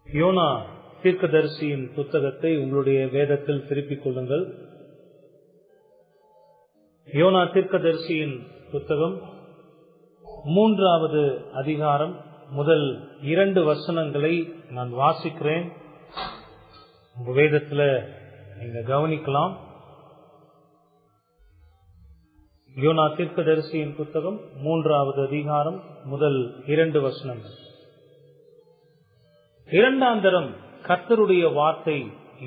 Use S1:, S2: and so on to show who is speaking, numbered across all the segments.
S1: YONO தீர்க்கதரிசியின் புத்தகத்தை உங்களுடைய வேதத்தில் திருப்பிக் கொள்ளுங்கள். யோனா தீர்க்கதரிசியின் புத்தகம் 3வது அதிகாரம் முதல் 2 வசனங்களை நான் வாசிக்கிறேன். உங்க வேதத்தில் நீங்க கவனிக்கலாம். யோனா தீர்க்கதரிசியின் புத்தகம் 3வது அதிகாரம் முதல் 2 வசனங்கள். 2ஆம் தரம் கர்த்தருடைய வார்த்தை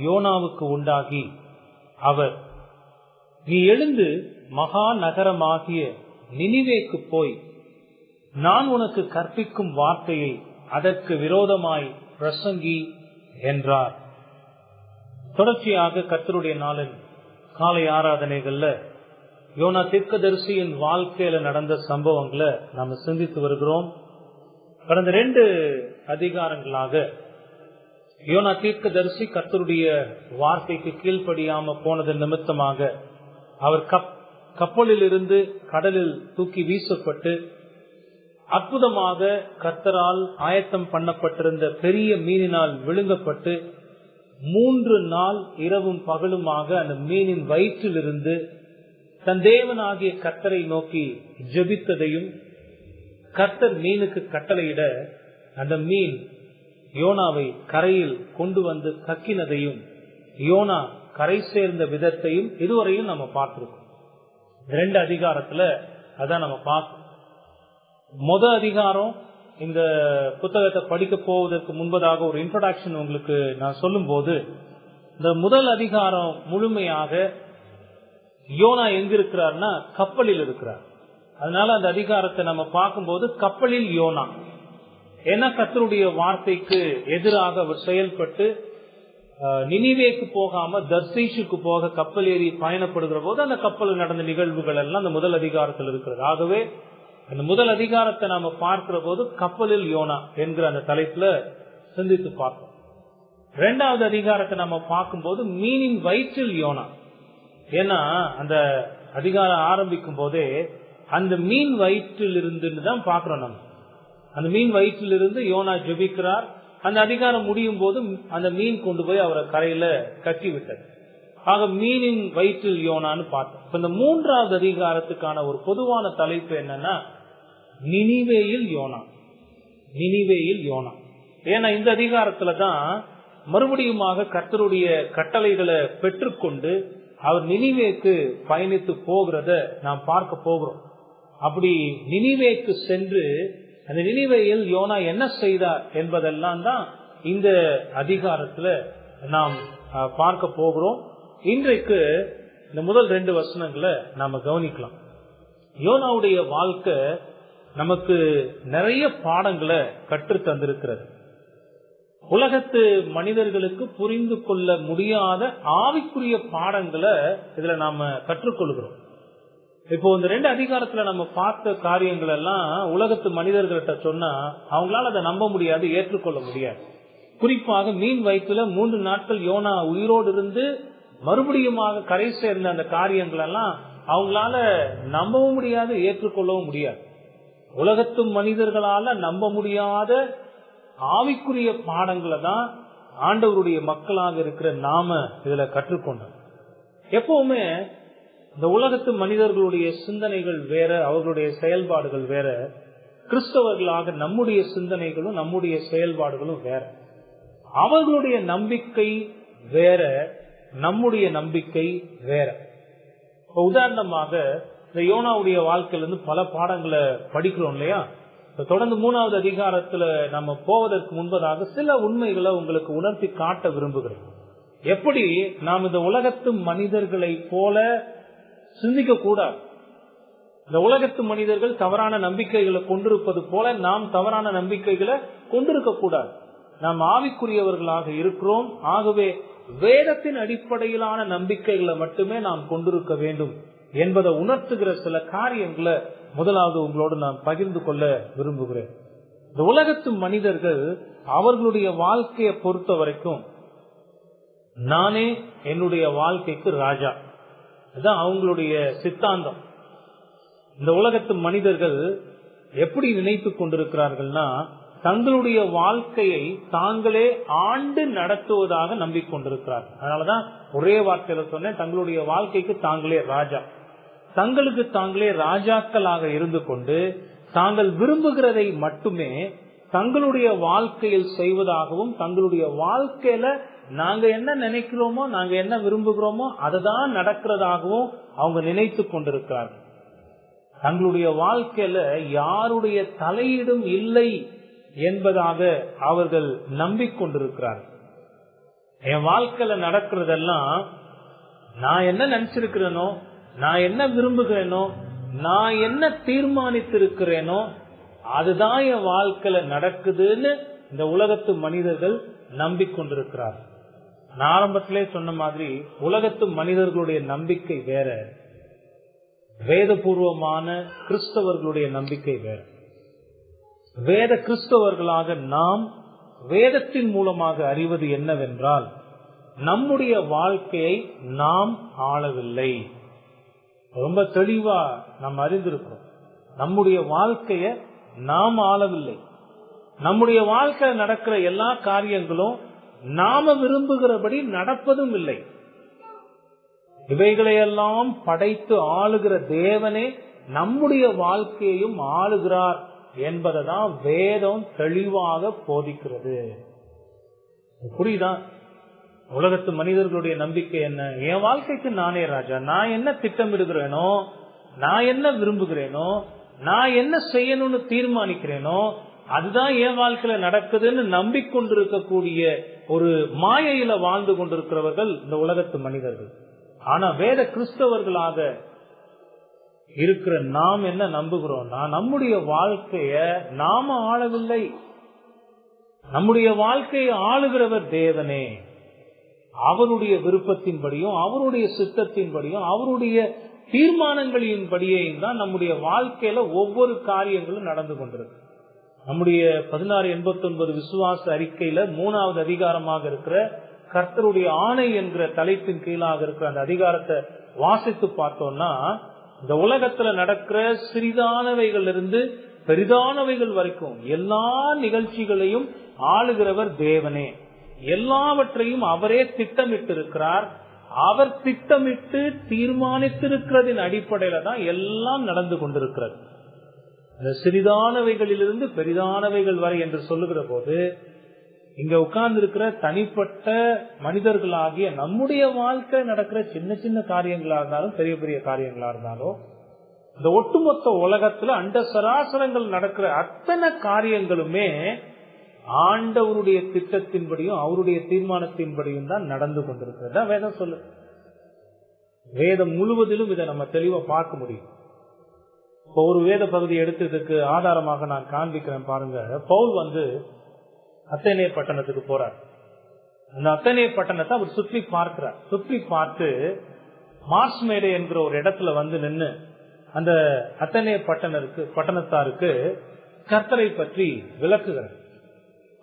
S1: யோனாவுக்கு உண்டாகி, அவர், நீ எழுந்து மகா நகரமாகிய நினிவேக்கு போய் நான் உனக்கு கற்பிக்கும் வார்த்தையை அதற்கு விரோதமாய் பிரசங்கி என்றார். தொடர்ச்சியாக கர்த்தருடைய நாளின் காலை ஆராதனைகள்ல யோனா தீர்க்கதரிசியின் வாழ்க்கையில நடந்த சம்பவங்களை நாம சிந்தித்து வருகிறோம். கடந்த 2 அதிகாரங்களாக யோனா தீர்க்கதரிசி கர்த்தருடைய வார்த்தைக்கு கீழ்ப்படியாம போனது நிமித்தமாக அவர் கப்பலில் இருந்து கடலில் தூக்கி வீசப்பட்டு அற்புதமாக கர்த்தரால் ஆயத்தம் பண்ணப்பட்டிருந்த பெரிய மீனினால் விழுங்கப்பட்டு 3 நாள் இரவும் பகலுமாக அந்த மீனின் வயிற்றில் இருந்து தன் தேவனாகிய கர்த்தரை நோக்கி ஜெபித்ததையும், கர்த்தர் மீனுக்கு கட்டளையிட அந்த மீன் யோனாவை கரையில் கொண்டு வந்து கக்கினதையும், யோனா கரை சேர்ந்த விதத்தையும் இதுவரையும் நம்ம பார்த்திருக்கோம். 2 அதிகாரத்துல அதான் நம்ம பார்க்கணும். முதல் அதிகாரம், இந்த புத்தகத்தை படிக்க போவதற்கு முன்பதாக ஒரு இன்ட்ரோடக்ஷன் உங்களுக்கு நான் சொல்லும் போது, இந்த முதல் அதிகாரம் முழுமையாக யோனா எங்க இருக்கிறார்னா கப்பலில் இருக்கிறார். அதனால அந்த அதிகாரத்தை நம்ம பார்க்கும்போது கப்பலில் யோனா, ஏன்னா கர்த்தருடைய வார்த்தைக்கு எதிராக அவர் செயல்பட்டு நினிவேக்கு போகாம தர்சீஷுக்கு போக கப்பல் ஏறி பயணப்படுகிற போது அந்த கப்பலில் நடந்த நிகழ்வுகள் எல்லாம் அந்த முதல் அதிகாரத்தில் இருக்கிறது. ஆகவே அந்த முதல் அதிகாரத்தை நாம பார்க்கிற போது கப்பலில் யோனா என்கிற அந்த தலைப்புல சிந்தித்து பார்ப்போம். 2வது அதிகாரத்தை நம்ம பார்க்கும்போது மீனின் வயிற்றில் யோனா. ஏன்னா அந்த அதிகாரம் ஆரம்பிக்கும் போதே அந்த மீன் வயிற்றில் இருந்து தான் பாக்குறோம். நம்ம அந்த மீன் வயிற்றில் இருந்து யோனா ஜெபிக்கிறார். அந்த அதிகாரம் முடியும் போது அந்த மீன் கொண்டு போய் அவரை கரையில கட்டி விட்டது. ஆக மீனின் வயிற்றில் யோனான்னு பார்த்தோம். இந்த 3வது அதிகாரத்துக்கான ஒரு பொதுவான தலைப்பு என்னன்னா நினிவேயில் யோனா. நினிவேயில் யோனா. ஏன்னா இந்த அதிகாரத்துல தான் மறுபடியுமாக கர்த்தருடைய கட்டளைகளை பெற்றுக்கொண்டு அவர் நினிவேக்கு பயணித்து போகிறத நாம் பார்க்க போகிறோம். அப்படி நினிவேக்கு சென்று அந்த நினிவேயில் யோனா என்ன செய்தார் என்பதெல்லாம் தான் இந்த அதிகாரத்துல நாம் பார்க்க போகிறோம். இன்றைக்கு இந்த முதல் 2 வசனங்களை நாம கவனிக்கலாம். யோனாவுடைய வாழ்க்கை நமக்கு நிறைய பாடங்களை கற்று தந்திருக்கிறது. உலகத்து மனிதர்களுக்கு புரிந்து கொள்ள முடியாத ஆவிக்குரிய பாடங்களை இதுல நாம கற்றுக்கொள்கிறோம். இப்போ இந்த 2 அதிகாரத்துல நம்ம பார்த்த காரியங்கள் எல்லாம் உலகத்து மனிதர்கள்ட்ட சொன்னா அவங்களால அதை நம்ப முடியாது, ஏற்றுக்கொள்ள முடியாது. குறிப்பாக மீன் வயிற்றுல 3 நாட்கள் யோனா உயிரோடு இருந்து மறுபடியுமாக கரை சேர்ந்த அந்த காரியங்கள் எல்லாம் அவங்களால நம்பவும் முடியாது, ஏற்றுக்கொள்ளவும் முடியாது. உலகத்து மனிதர்களால நம்ப முடியாத ஆவிக்குரிய பாடங்களை தான் ஆண்டவருடைய மக்களாக இருக்கிற நாம இதுல கற்றுக்கொண்டோம். எப்பவுமே இந்த உலகத்து மனிதர்களுடைய சிந்தனைகள் வேற, அவர்களுடைய செயல்பாடுகள் வேற. கிறிஸ்தவர்களாக நம்முடைய சிந்தனைகளும் நம்முடைய செயல்பாடுகளும் வேற. அவர்களுடைய நம்பிக்கை வேற, நம்முடைய நம்பிக்கை வேற. உதாரணமாக இந்த யோனாவுடைய வாழ்க்கையிலிருந்து பல பாடங்களை படிக்கிறோம் இல்லையா? தொடர்ந்து 3வது அதிகாரத்துல நம்ம போவதற்கு முன்பதாக சில உண்மைகளை உங்களுக்கு உணர்த்தி காட்ட விரும்புகிறேன். எப்படி நாம் இந்த உலகத்து மனிதர்களை போல சிந்திக்க கூடாது. இந்த உலகத்து மனிதர்கள் தவறான நம்பிக்கைகளை கொண்டிருப்பது போல நாம் தவறான நம்பிக்கைகளை கொண்டிருக்க கூடாது. நாம் ஆவிக்குரியவர்களாக இருக்கிறோம். ஆகவே வேதத்தின் அடிப்படையிலான நம்பிக்கைகளை மட்டுமே நாம் கொண்டிருக்க வேண்டும் என்பதை உணர்த்துகிற சில காரியங்களை முதலாவது உங்களோடு நான் பகிர்ந்து கொள்ள விரும்புகிறேன். இந்த உலகத்து மனிதர்கள் அவர்களுடைய வாழ்க்கையை பொறுத்த வரைக்கும் நானே என்னுடைய வாழ்க்கைக்கு ராஜா, அதுதான் அவங்களுடைய சித்தாந்தம். இந்த உலகத்து மனிதர்கள் எப்படி நினைத்து கொண்டிருக்கிறார்கள்னா, தங்களுடைய வாழ்க்கையை தாங்களே ஆண்டு நடத்துவதாக நம்பிக்கொண்டிருக்கிறார்கள். அதனாலதான் ஒரே வார்த்தையில சொன்னேன், தங்களுடைய வாழ்க்கைக்கு தாங்களே ராஜா. தங்களுக்கு தாங்களே ராஜாக்களாக இருந்து கொண்டு தாங்கள் விரும்புகிறதை மட்டுமே தங்களுடைய வாழ்க்கையில் செய்வதாகவும், தங்களுடைய வாழ்க்கையில நாங்க என்ன நினைக்கிறோமோ, நாங்க என்ன விரும்புகிறோமோ அதுதான் நடக்கிறதாகவும் அவங்க நினைத்து கொண்டிருக்கிறார்கள். தங்களுடைய வாழ்க்கையில யாருடைய தலையீடும் இல்லை என்பதாக அவர்கள் நம்பிக்கொண்டிருக்கிறார்கள். என் வாழ்க்கையில நடக்கிறதெல்லாம் நான் என்ன நினைச்சிருக்கிறேனோ, நான் என்ன விரும்புகிறேனோ, நான் என்ன தீர்மானித்திருக்கிறேனோ அதுதான் என் வாழ்க்கையில நடக்குதுன்னு இந்த உலகத்து மனிதர்கள் நம்பிக்கொண்டிருக்கிறார். நான் ஆரம்பத்திலே சொன்ன மாதிரி உலகத்து மனிதர்களுடைய நம்பிக்கை வேற, வேதபூர்வமான கிறிஸ்தவர்களுடைய நம்பிக்கை வேற. வேத கிறிஸ்தவர்களாக நாம் வேதத்தின் மூலமாக அறிவது என்னவென்றால், நம்முடைய வாழ்க்கையை நாம் ஆளவில்லை. ரொம்ப தெளிவா நாம் அறிந்திருக்கிறோம். நம்முடைய வாழ்க்கைய நாம் ஆளவில்லை. நம்முடைய வாழ்க்கையில் நடக்கிற எல்லா காரியங்களும் நாம விரும்புகிறபடி நடப்பதும் இல்லை. இவைகளையெல்லாம் படைத்து ஆளுகிற தேவனே நம்முடைய வாழ்க்கையையும் ஆளுகிறார் என்பதை தான் வேதம் தெளிவாக போதிக்கிறது. புரியுதா? உலகத்து மனிதர்களுடைய நம்பிக்கை என்ன? என் வாழ்க்கைக்கு நானே ராஜா. நான் என்ன திட்டமிடுகிறேனோ, நான் என்ன விரும்புகிறேனோ, நான் என்ன செய்யணும்னு தீர்மானிக்கிறேனோ அதுதான் என் வாழ்க்கையில நடக்குதுன்னு நம்பிக்கொண்டிருக்கக்கூடிய ஒரு மாயையில வாழ்ந்து கொண்டிருக்கிறவர்கள் இந்த உலகத்து மனிதர்கள். ஆனா வேத கிறிஸ்தவர்களாக இருக்கிற நாம் என்ன நம்புகிறோம்னா, நம்முடைய வாழ்க்கைய நாம ஆளவில்லை. நம்முடைய வாழ்க்கையை ஆளுகிறவர் தேவனே. அவருடைய விருப்பத்தின்படியும் அவருடைய சித்தத்தின்படியும் அவருடைய தீர்மானங்களின்படியும் தான் நம்முடைய வாழ்க்கையில ஒவ்வொரு காரியங்களும் நடந்து கொண்டிருக்கு. நம்முடைய 1689 விசுவாச அறிக்கையில 3வது அதிகாரமாக இருக்கிற கர்த்தருடைய ஆணை என்கிற தலைப்பின் கீழாக இருக்கிற அந்த அதிகாரத்தை வாசித்து பார்த்தோம்னா, இந்த உலகத்துல நடக்கிற சிறிதானவைகள் இருந்து பெரிதானவைகள் வரைக்கும் எல்லா நிகழ்ச்சிகளையும் ஆளுகிறவர் தேவனே. எல்லாவற்றையும் அவரே திட்டமிட்டிருக்கிறார். அவர் திட்டமிட்டு தீர்மானித்திருக்கிறதின் அடிப்படையில தான் எல்லாம் நடந்து கொண்டிருக்கிறது. இந்த சிறிதானவைகளிலிருந்து பெரிதானவைகள் வரை என்று சொல்லுகிற போது, இங்க உட்கார்ந்து இருக்கிற தனிப்பட்ட மனிதர்களாகிய நம்முடைய வாழ்க்கை நடக்கிற சின்ன சின்ன காரியங்களா இருந்தாலும் பெரிய பெரிய காரியங்களா இருந்தாலும், இந்த ஒட்டுமொத்த உலகத்துல அண்ட சராசரங்கள் நடக்கிற அத்தனை காரியங்களுமே ஆண்டவருடைய திட்டத்தின்படியும் அவருடைய தீர்மானத்தின்படியும் தான் நடந்து கொண்டிருக்கிறது. வேதம் சொல்லு. வேதம் முழுவதிலும் இதை நம்ம தெளிவா பார்க்க முடியும். இப்போ ஒரு வேத பகுதி எடுத்ததுக்கு ஆதாரமாக நான் காண்பிக்கிறேன் பாருங்க. பவுல் அத்தேனே பட்டணத்துக்கு போறார். அந்த அத்தேனே பட்டணத்தை அவர் சுற்றி பார்க்கிறார். சுற்றி பார்த்து மார்ஸ் மேடை என்கிற ஒரு இடத்துல நின்று அந்த அத்தேனே பட்டணத்தாருக்கு கர்த்தரை பற்றி விளக்குகிறார்.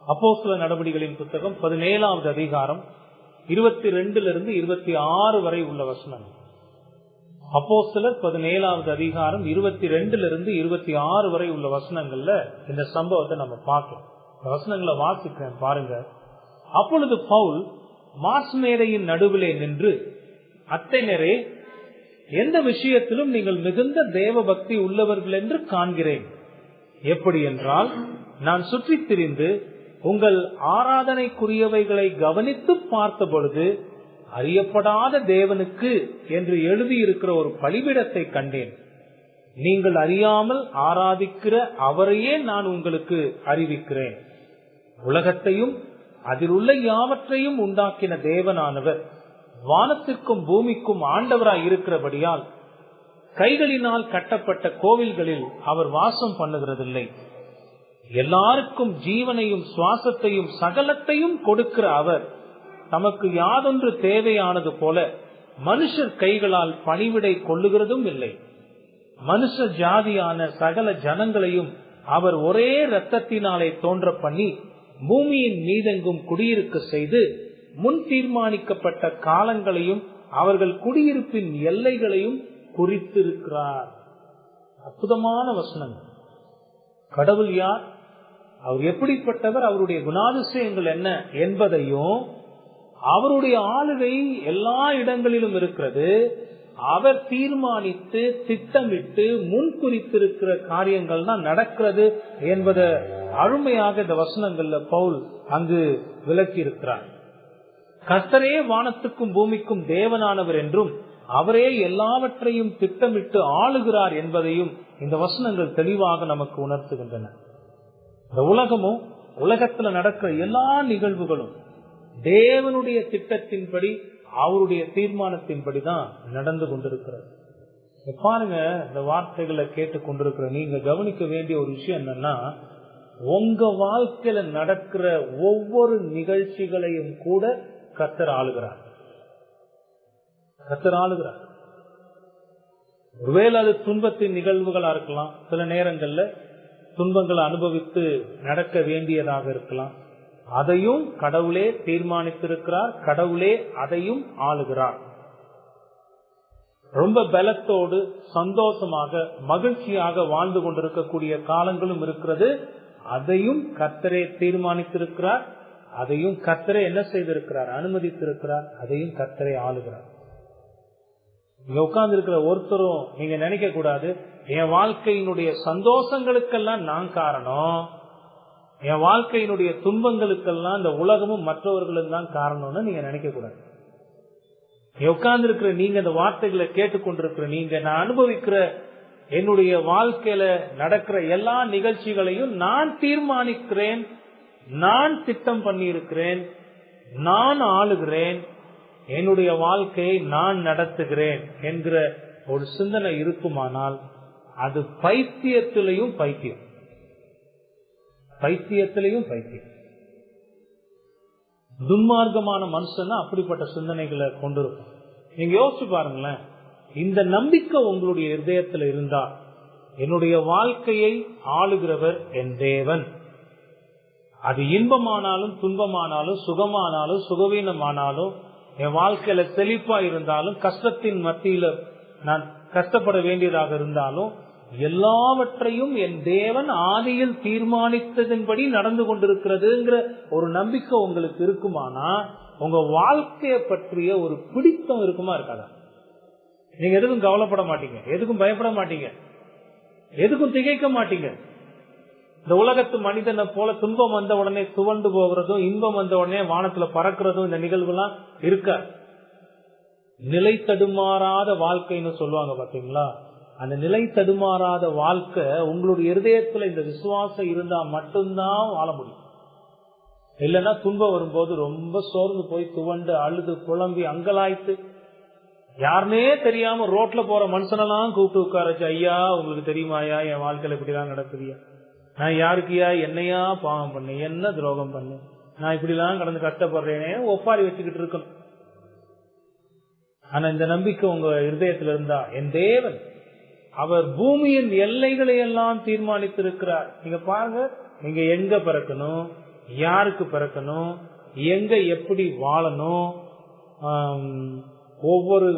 S1: அப்போஸ்தல நடவடிக்கைகளின் புத்தகம் 17வது அதிகாரம் 22 26 வரை உள்ள வசனம். அப்போஸ்தலர் 17வது அதிகாரம் 22 26 வரை உள்ள வசனங்கள்ல இந்த சம்பவத்தை நம்ம பார்க்கலாம். வசனங்களை வாசிக்கிறேன் பாருங்க. அப்பொழுது பவுல் மார்ஸ் மேடையின் நடுவிலே நின்று, அத்தேனரே, எந்த விஷயத்திலும் நீங்கள் மிகுந்த தேவ பக்தி உள்ளவர்கள் என்று காண்கிறேன். எப்படி என்றால், நான் சுற்றி திரிந்து உங்கள் ஆராதனைக்குரியவைகளை கவனித்து பார்த்த பொழுது அறியப்படாத தேவனுக்கு என்று எழுதியிருக்கிற ஒரு பலிபீடத்தை கண்டேன். நீங்கள் அறியாமல் ஆராதிக்கிற அவரையே நான் உங்களுக்கு அறிவிக்கிறேன். உலகத்தையும் அதில் உள்ள யாவற்றையும் உண்டாக்கின தேவனானவர் வானத்திற்கும் பூமிக்கும் ஆண்டவராய் இருக்கிறபடியால் கைகளினால் கட்டப்பட்ட கோவில்களில் அவர் வாசம் பண்ணுகிறதில்லை. எல்லாருக்கும் ஜீவனையும் சுவாசத்தையும் சகலத்தையும் கொடுக்கிற அவர் தமக்கு யாதொன்று தேவையானது போல மனுஷர் கைகளால் பணிவிடை கொள்ளுகிறதும் இல்லை. மனுஷ ஜாதியான சகல ஜனங்களையும் அவர் ஒரே இரத்தத்தினாலே தோன்ற பண்ணி பூமியின் மீதெங்கும் குடியிருக்க செய்து முன் தீர்மானிக்கப்பட்ட காலங்களையும் அவர்கள் குடியிருப்பின் எல்லைகளையும் குறித்திருக்கிறார். அற்புதமான வசனங்கள். கடவுள் யார், அவர் எப்படிப்பட்டவர், அவருடைய குணாதிசயங்கள் என்ன என்பதையும், அவருடைய ஆளுகை எல்லா இடங்களிலும் இருக்கிறது, அவர் தீர்மானித்து திட்டமிட்டு முன்குறித்திருக்கிற காரியங்கள் தான் நடக்கிறது என்பதை அருமையாக இந்த வசனங்கள்ல பவுல் அங்கு விளக்கி இருக்கிறார். கர்த்தரே வானத்துக்கும் பூமிக்கும் தேவனானவர் என்றும் அவரே எல்லாவற்றையும் திட்டமிட்டு ஆளுகிறார் என்பதையும் இந்த வசனங்கள் தெளிவாக நமக்கு உணர்த்துகின்றன. இந்த உலகமும் உலகத்துல நடக்கிற எல்லா நிகழ்வுகளும் தேவனுடைய திட்டத்தின்படி, அவருடைய தீர்மானத்தின்படி தான் நடந்து கொண்டிருக்கிறது. பாருங்க, இந்த வார்த்தைகளை கேட்டு கொண்டிருக்கிற நீங்க கவனிக்க வேண்டிய ஒரு விஷயம் என்னன்னா, உங்க வாழ்க்கையில நடக்கிற ஒவ்வொரு நிகழ்ச்சிகளையும் கூட கர்த்தர் ஆளுகிறார். கர்த்தர் ஆளுகிறார். ஒருவேளை அது துன்பத்தின் நிகழ்வுகளா இருக்கலாம், சில நேரங்கள்ல துன்பங்களை அனுபவித்து நடக்க வேண்டியதாக இருக்கலாம். அதையும் கடவுளே தீர்மானித்திருக்கிறார், கடவுளே அதையும் ஆளுகிறார். ரொம்ப பலத்தோடு சந்தோஷமாக மகிழ்ச்சியாக வாழ்ந்து கொண்டிருக்கக்கூடிய காலங்களும் இருக்கிறது. அதையும் கர்த்தரே தீர்மானித்திருக்கிறார், அதையும் கர்த்தரே என்ன செய்திருக்கிறார், அனுமதித்திருக்கிறார், அதையும் கர்த்தரே ஆளுகிறார். இங்க உட்கார்ந்து இருக்கிற ஒருத்தரும் நீங்க நினைக்க கூடாது, என் வாழ்க்கையினுடைய சந்தோஷங்களுக்கெல்லாம் நான் காரணம், என் வாழ்க்கையினுடைய துன்பங்களுக்கெல்லாம் இந்த உலகமும் மற்றவர்களும் தான் காரணம்னு நீங்க நினைக்க கூடாது. உட்கார்ந்து இருக்கிற நீங்க, இந்த வார்த்தைகளை கேட்டுக்கொண்டிருக்கிற நீங்க, நான் அனுபவிக்கிற என்னுடைய வாழ்க்கையில நடக்கிற எல்லா நிகழ்ச்சிகளையும் நான் தீர்மானிக்கிறேன், நான் திட்டம் பண்ணி இருக்கிறேன், நான் ஆளுகிறேன், என்னுடைய வாழ்க்கையை நான் நடத்துகிறேன் என்கிற ஒரு சிந்தனை இருக்குமானால் அது பைத்தியத்திலையும் பைத்தியம், பைத்தியத்திலையும் பைத்தியம். துன்மார்க்கமான மனுஷன் அப்படிப்பட்ட சிந்தனைகளை கொண்டிருக்கும். நீங்க யோசிச்சு பாருங்களேன், இந்த நம்பிக்கை உங்களுடைய இதயத்தில் இருந்தா, என்னுடைய வாழ்க்கையை ஆளுகிறவர் என் தேவன், அது இன்பமானாலும் துன்பமானாலும் சுகமானாலும் சுகவீனமானாலும், என் வாழ்க்கையில செழிப்பா இருந்தாலும் கஷ்டத்தின் மத்தியில நான் கஷ்டப்பட வேண்டியதாக இருந்தாலும், எல்லாவற்றையும் என் தேவன் ஆதியில் தீர்மானித்ததின்படி நடந்து கொண்டிருக்கிறதுங்கிற ஒரு நம்பிக்கை உங்களுக்கு இருக்குமானா, உங்க வாழ்க்கையை பற்றிய ஒரு பிடித்தம் இருக்குமா இருக்காதா? நீங்க எதுக்கும் கவலைப்பட மாட்டீங்க, எதுக்கும் பயப்பட மாட்டீங்க, எதுக்கும் திகைக்க மாட்டீங்க. இந்த உலகத்து மனிதனை போல துன்பம் வந்த உடனே துவண்டு போகிறதும், இன்பம் வந்த உடனே வானத்துல பறக்கிறதும் இந்த நிகழ்வுலாம் இருக்க. நிலை தடுமாறாத வாழ்க்கைன்னு சொல்லுவாங்க பாத்தீங்களா? அந்த நிலை தடுமாறாத வாழ்க்கை உங்களுடைய இருதயத்துல இந்த விசுவாசம் இருந்தா மட்டும்தான் வாழ முடியும். இல்லைன்னா துன்பம் வரும்போது ரொம்ப சோர்ந்து போய் துவண்டு அழுது குழம்பி அங்கலாய்த்து, யாருன்னே தெரியாம ரோட்ல போற மனுஷனெல்லாம் கூப்பிட்டு உட்கார வச்சு, ஐயா உங்களுக்கு தெரியுமாயா என் வாழ்க்கையில இப்படிலாம் நடக்குதுயா, நான் யாருக்குயா என்னையா பாவம் பண்ணேன், என்ன துரோகம் பண்ணேன், நான் இப்படிலாம் கடந்து கஷ்டப்படுறேனே ஒப்பாரி வச்சுக்கிட்டு இருக்கணும். ஆனா இந்த நம்பிக்கை உங்க இருதயத்துல இருந்தா, என் தேவன் அவர் பூமியின் எல்லைகளை எல்லாம் தீர்மானித்திருக்கிறார். நீங்க பாருங்க, நீங்க எங்க பிறக்கணும், யாருக்கு பிறக்கணும், எங்க எப்படி வாழணும், ஒவ்வொரு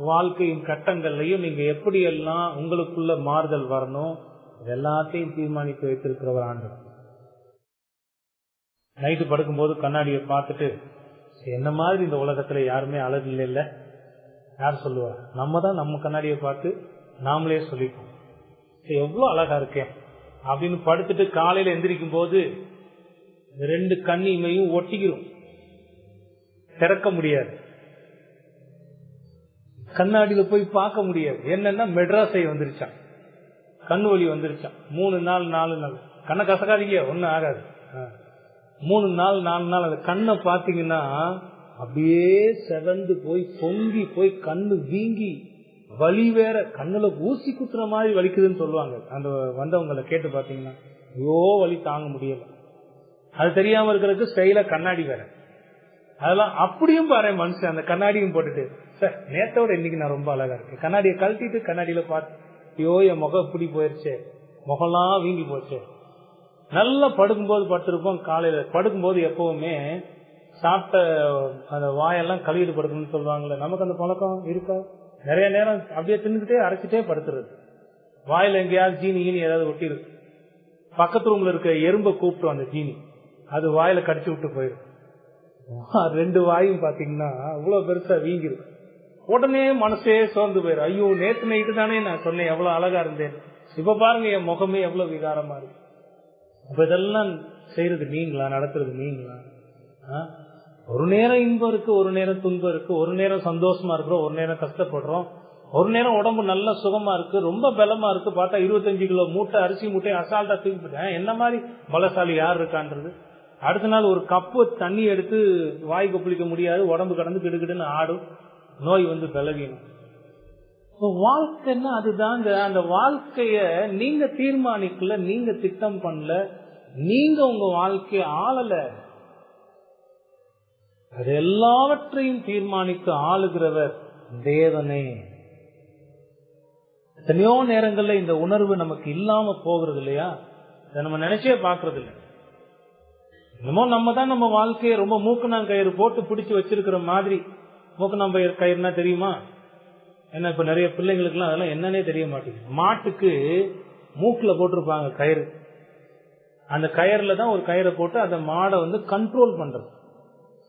S1: வாழ்க்கையின் கட்டங்கள்லையும் நீங்க எப்படி எல்லாம் உங்களுக்குள்ள மாறுதல் வரணும், எல்லாத்தையும் தீர்மானித்து வைத்திருக்கிறவர் ஆண்டவர். நைட்டு படுக்கும்போது கண்ணாடியை பார்த்துட்டு, என்ன மாதிரி இந்த உலகத்துல யாருமே அழகு இல்லை, யார் சொல்லுவா? நம்ம தான் நம்ம கண்ணாடியை பார்த்து நாமளே சொல்லிப்போம், எவ்வளவு அழகா இருக்கேன் அப்படின்னு படுத்துட்டு காலையில எந்திரிக்கும் போது ரெண்டு கண்ணிமையும் ஒட்டிக்கிறோம், திறக்க முடியாது, கண்ணாடியில போய் பார்க்க முடியாது. என்னன்னா மெட்ராஸை வந்துருச்சான், கண்ணு வலி வந்துருச்சான். 3 நாள் 4 நாள் கண்ணை கசக்காதீங்க, ஒன்னும் ஆகாது. 3 நாள் 4 நாள் அந்த கண்ணை பாத்தீங்கன்னா அப்படியே செவந்து போய் பொங்கி போய் கண்ணு வீங்கி வலி வேற, கண்ணுல ஊசி குத்துற மாதிரி வலிக்குதுன்னு சொல்லுவாங்க. அந்த வந்தவங்களை கேட்டு பாத்தீங்கன்னா ஐயோ வலி தாங்க முடியல. அது தெரியாம இருக்கிறதுக்கு ஸ்டைல கண்ணாடி வேற. அதெல்லாம் அப்படியும் பாரு மனுஷன் அந்த கண்ணாடியும் போட்டுட்டு, சார் நேத்தோட இன்னைக்கு நான் ரொம்ப அழகா இருக்கேன், கண்ணாடியை கழட்டிட்டு கண்ணாடியில பார்த்து, ஐயோ என் முகம் இப்படி போயிருச்சே, முகம்லாம் வீங்கி போச்சு. நல்லா படுக்கும்போது படுத்திருப்போம். காலையில படுக்கும்போது எப்பவுமே சாப்பிட்ட அந்த வாயெல்லாம் கழுவிட்டு படுக்கணும்னு சொல்லுவாங்கல்ல, நமக்கு அந்த பழக்கம் இருக்கா? நிறைய நேரம் அப்படியே தின்னுக்கிட்டே அரைச்சிட்டே படுத்துறது. வாயில எங்கேயாவது ஜீனி ஏதாவது ஒட்டி இருக்கு, பக்கத்து ரூம்ல இருக்க எறும்பை கூப்பிட்டு அந்த ஜீனி அது வாயில கடிச்சு விட்டு போயிடும். 2 வாயும் பாத்தீங்கன்னா இவ்வளவு பெருசா வீங்கிருக்கு. உடனே மனசே சோர்ந்து போயிடும். ஐயோ, நேத்து நைட்டு தானே நான் சொன்னேன் எவ்வளவு அழகா இருந்தேன், இப்ப பாருங்க என் முகமே எவ்வளவு விகாரமா இருக்கு. அப்ப இதெல்லாம் செய்யறது நீங்களா, நடத்துறது நீங்களா? ஒரு நேரம் இன்பம் இருக்கு, ஒரு நேரம் துன்பம் இருக்கு, ஒரு நேரம் சந்தோஷமா இருக்கிறோம், ஒரு நேரம் கஷ்டப்படுறோம், ஒரு நேரம் உடம்பு நல்ல சுகமா இருக்கு, ரொம்ப பலமா இருக்கு. பார்த்தா 25 கிலோ மூட்டை அரிசி மூட்டை அசால்ட்டா தூக்கிட்டேன், என்ன மாதிரி பலசாலி யார் இருக்கான்றது. அடுத்த நாள் ஒரு கப்பு தண்ணி எடுத்து வாய் கொப்பளிக்க முடியாது, உடம்பு கடந்து கிடுகிடுன்னு ஆடும், நோய் வந்து பலவீனம். வாழ்க்கைன்னா அதுதாங்க. அந்த வாழ்க்கைய நீங்க தீர்மானிக்கல, நீங்க திட்டம் பண்ணல, நீங்க உங்க வாழ்க்கைய ஆளல. அது எல்லாவற்றையும் தீர்மானிக்க ஆளுகிறவர் தேவனே. எத்தனையோ நேரங்கள்ல இந்த உணர்வு நமக்கு இல்லாம போகிறது இல்லையா? இதை நம்ம நினைச்சே பாக்குறது இல்லை. என்னமோ நம்ம தான் நம்ம வாழ்க்கையை ரொம்ப மூக்கணாங்கயிறு போட்டு பிடிச்சு வச்சிருக்கிற மாதிரி. மூக்கணாங்கயிறுனா தெரியுமா? ஏன்னா இப்ப நிறைய பிள்ளைங்களுக்கு எல்லாம் அதெல்லாம் என்னன்னே தெரிய மாட்டேங்குது. மாட்டுக்கு மூக்குல போட்டிருப்பாங்க கயிறு, அந்த கயிறுல தான் ஒரு கயிறை போட்டு அந்த மாடை வந்து கண்ட்ரோல் பண்றது.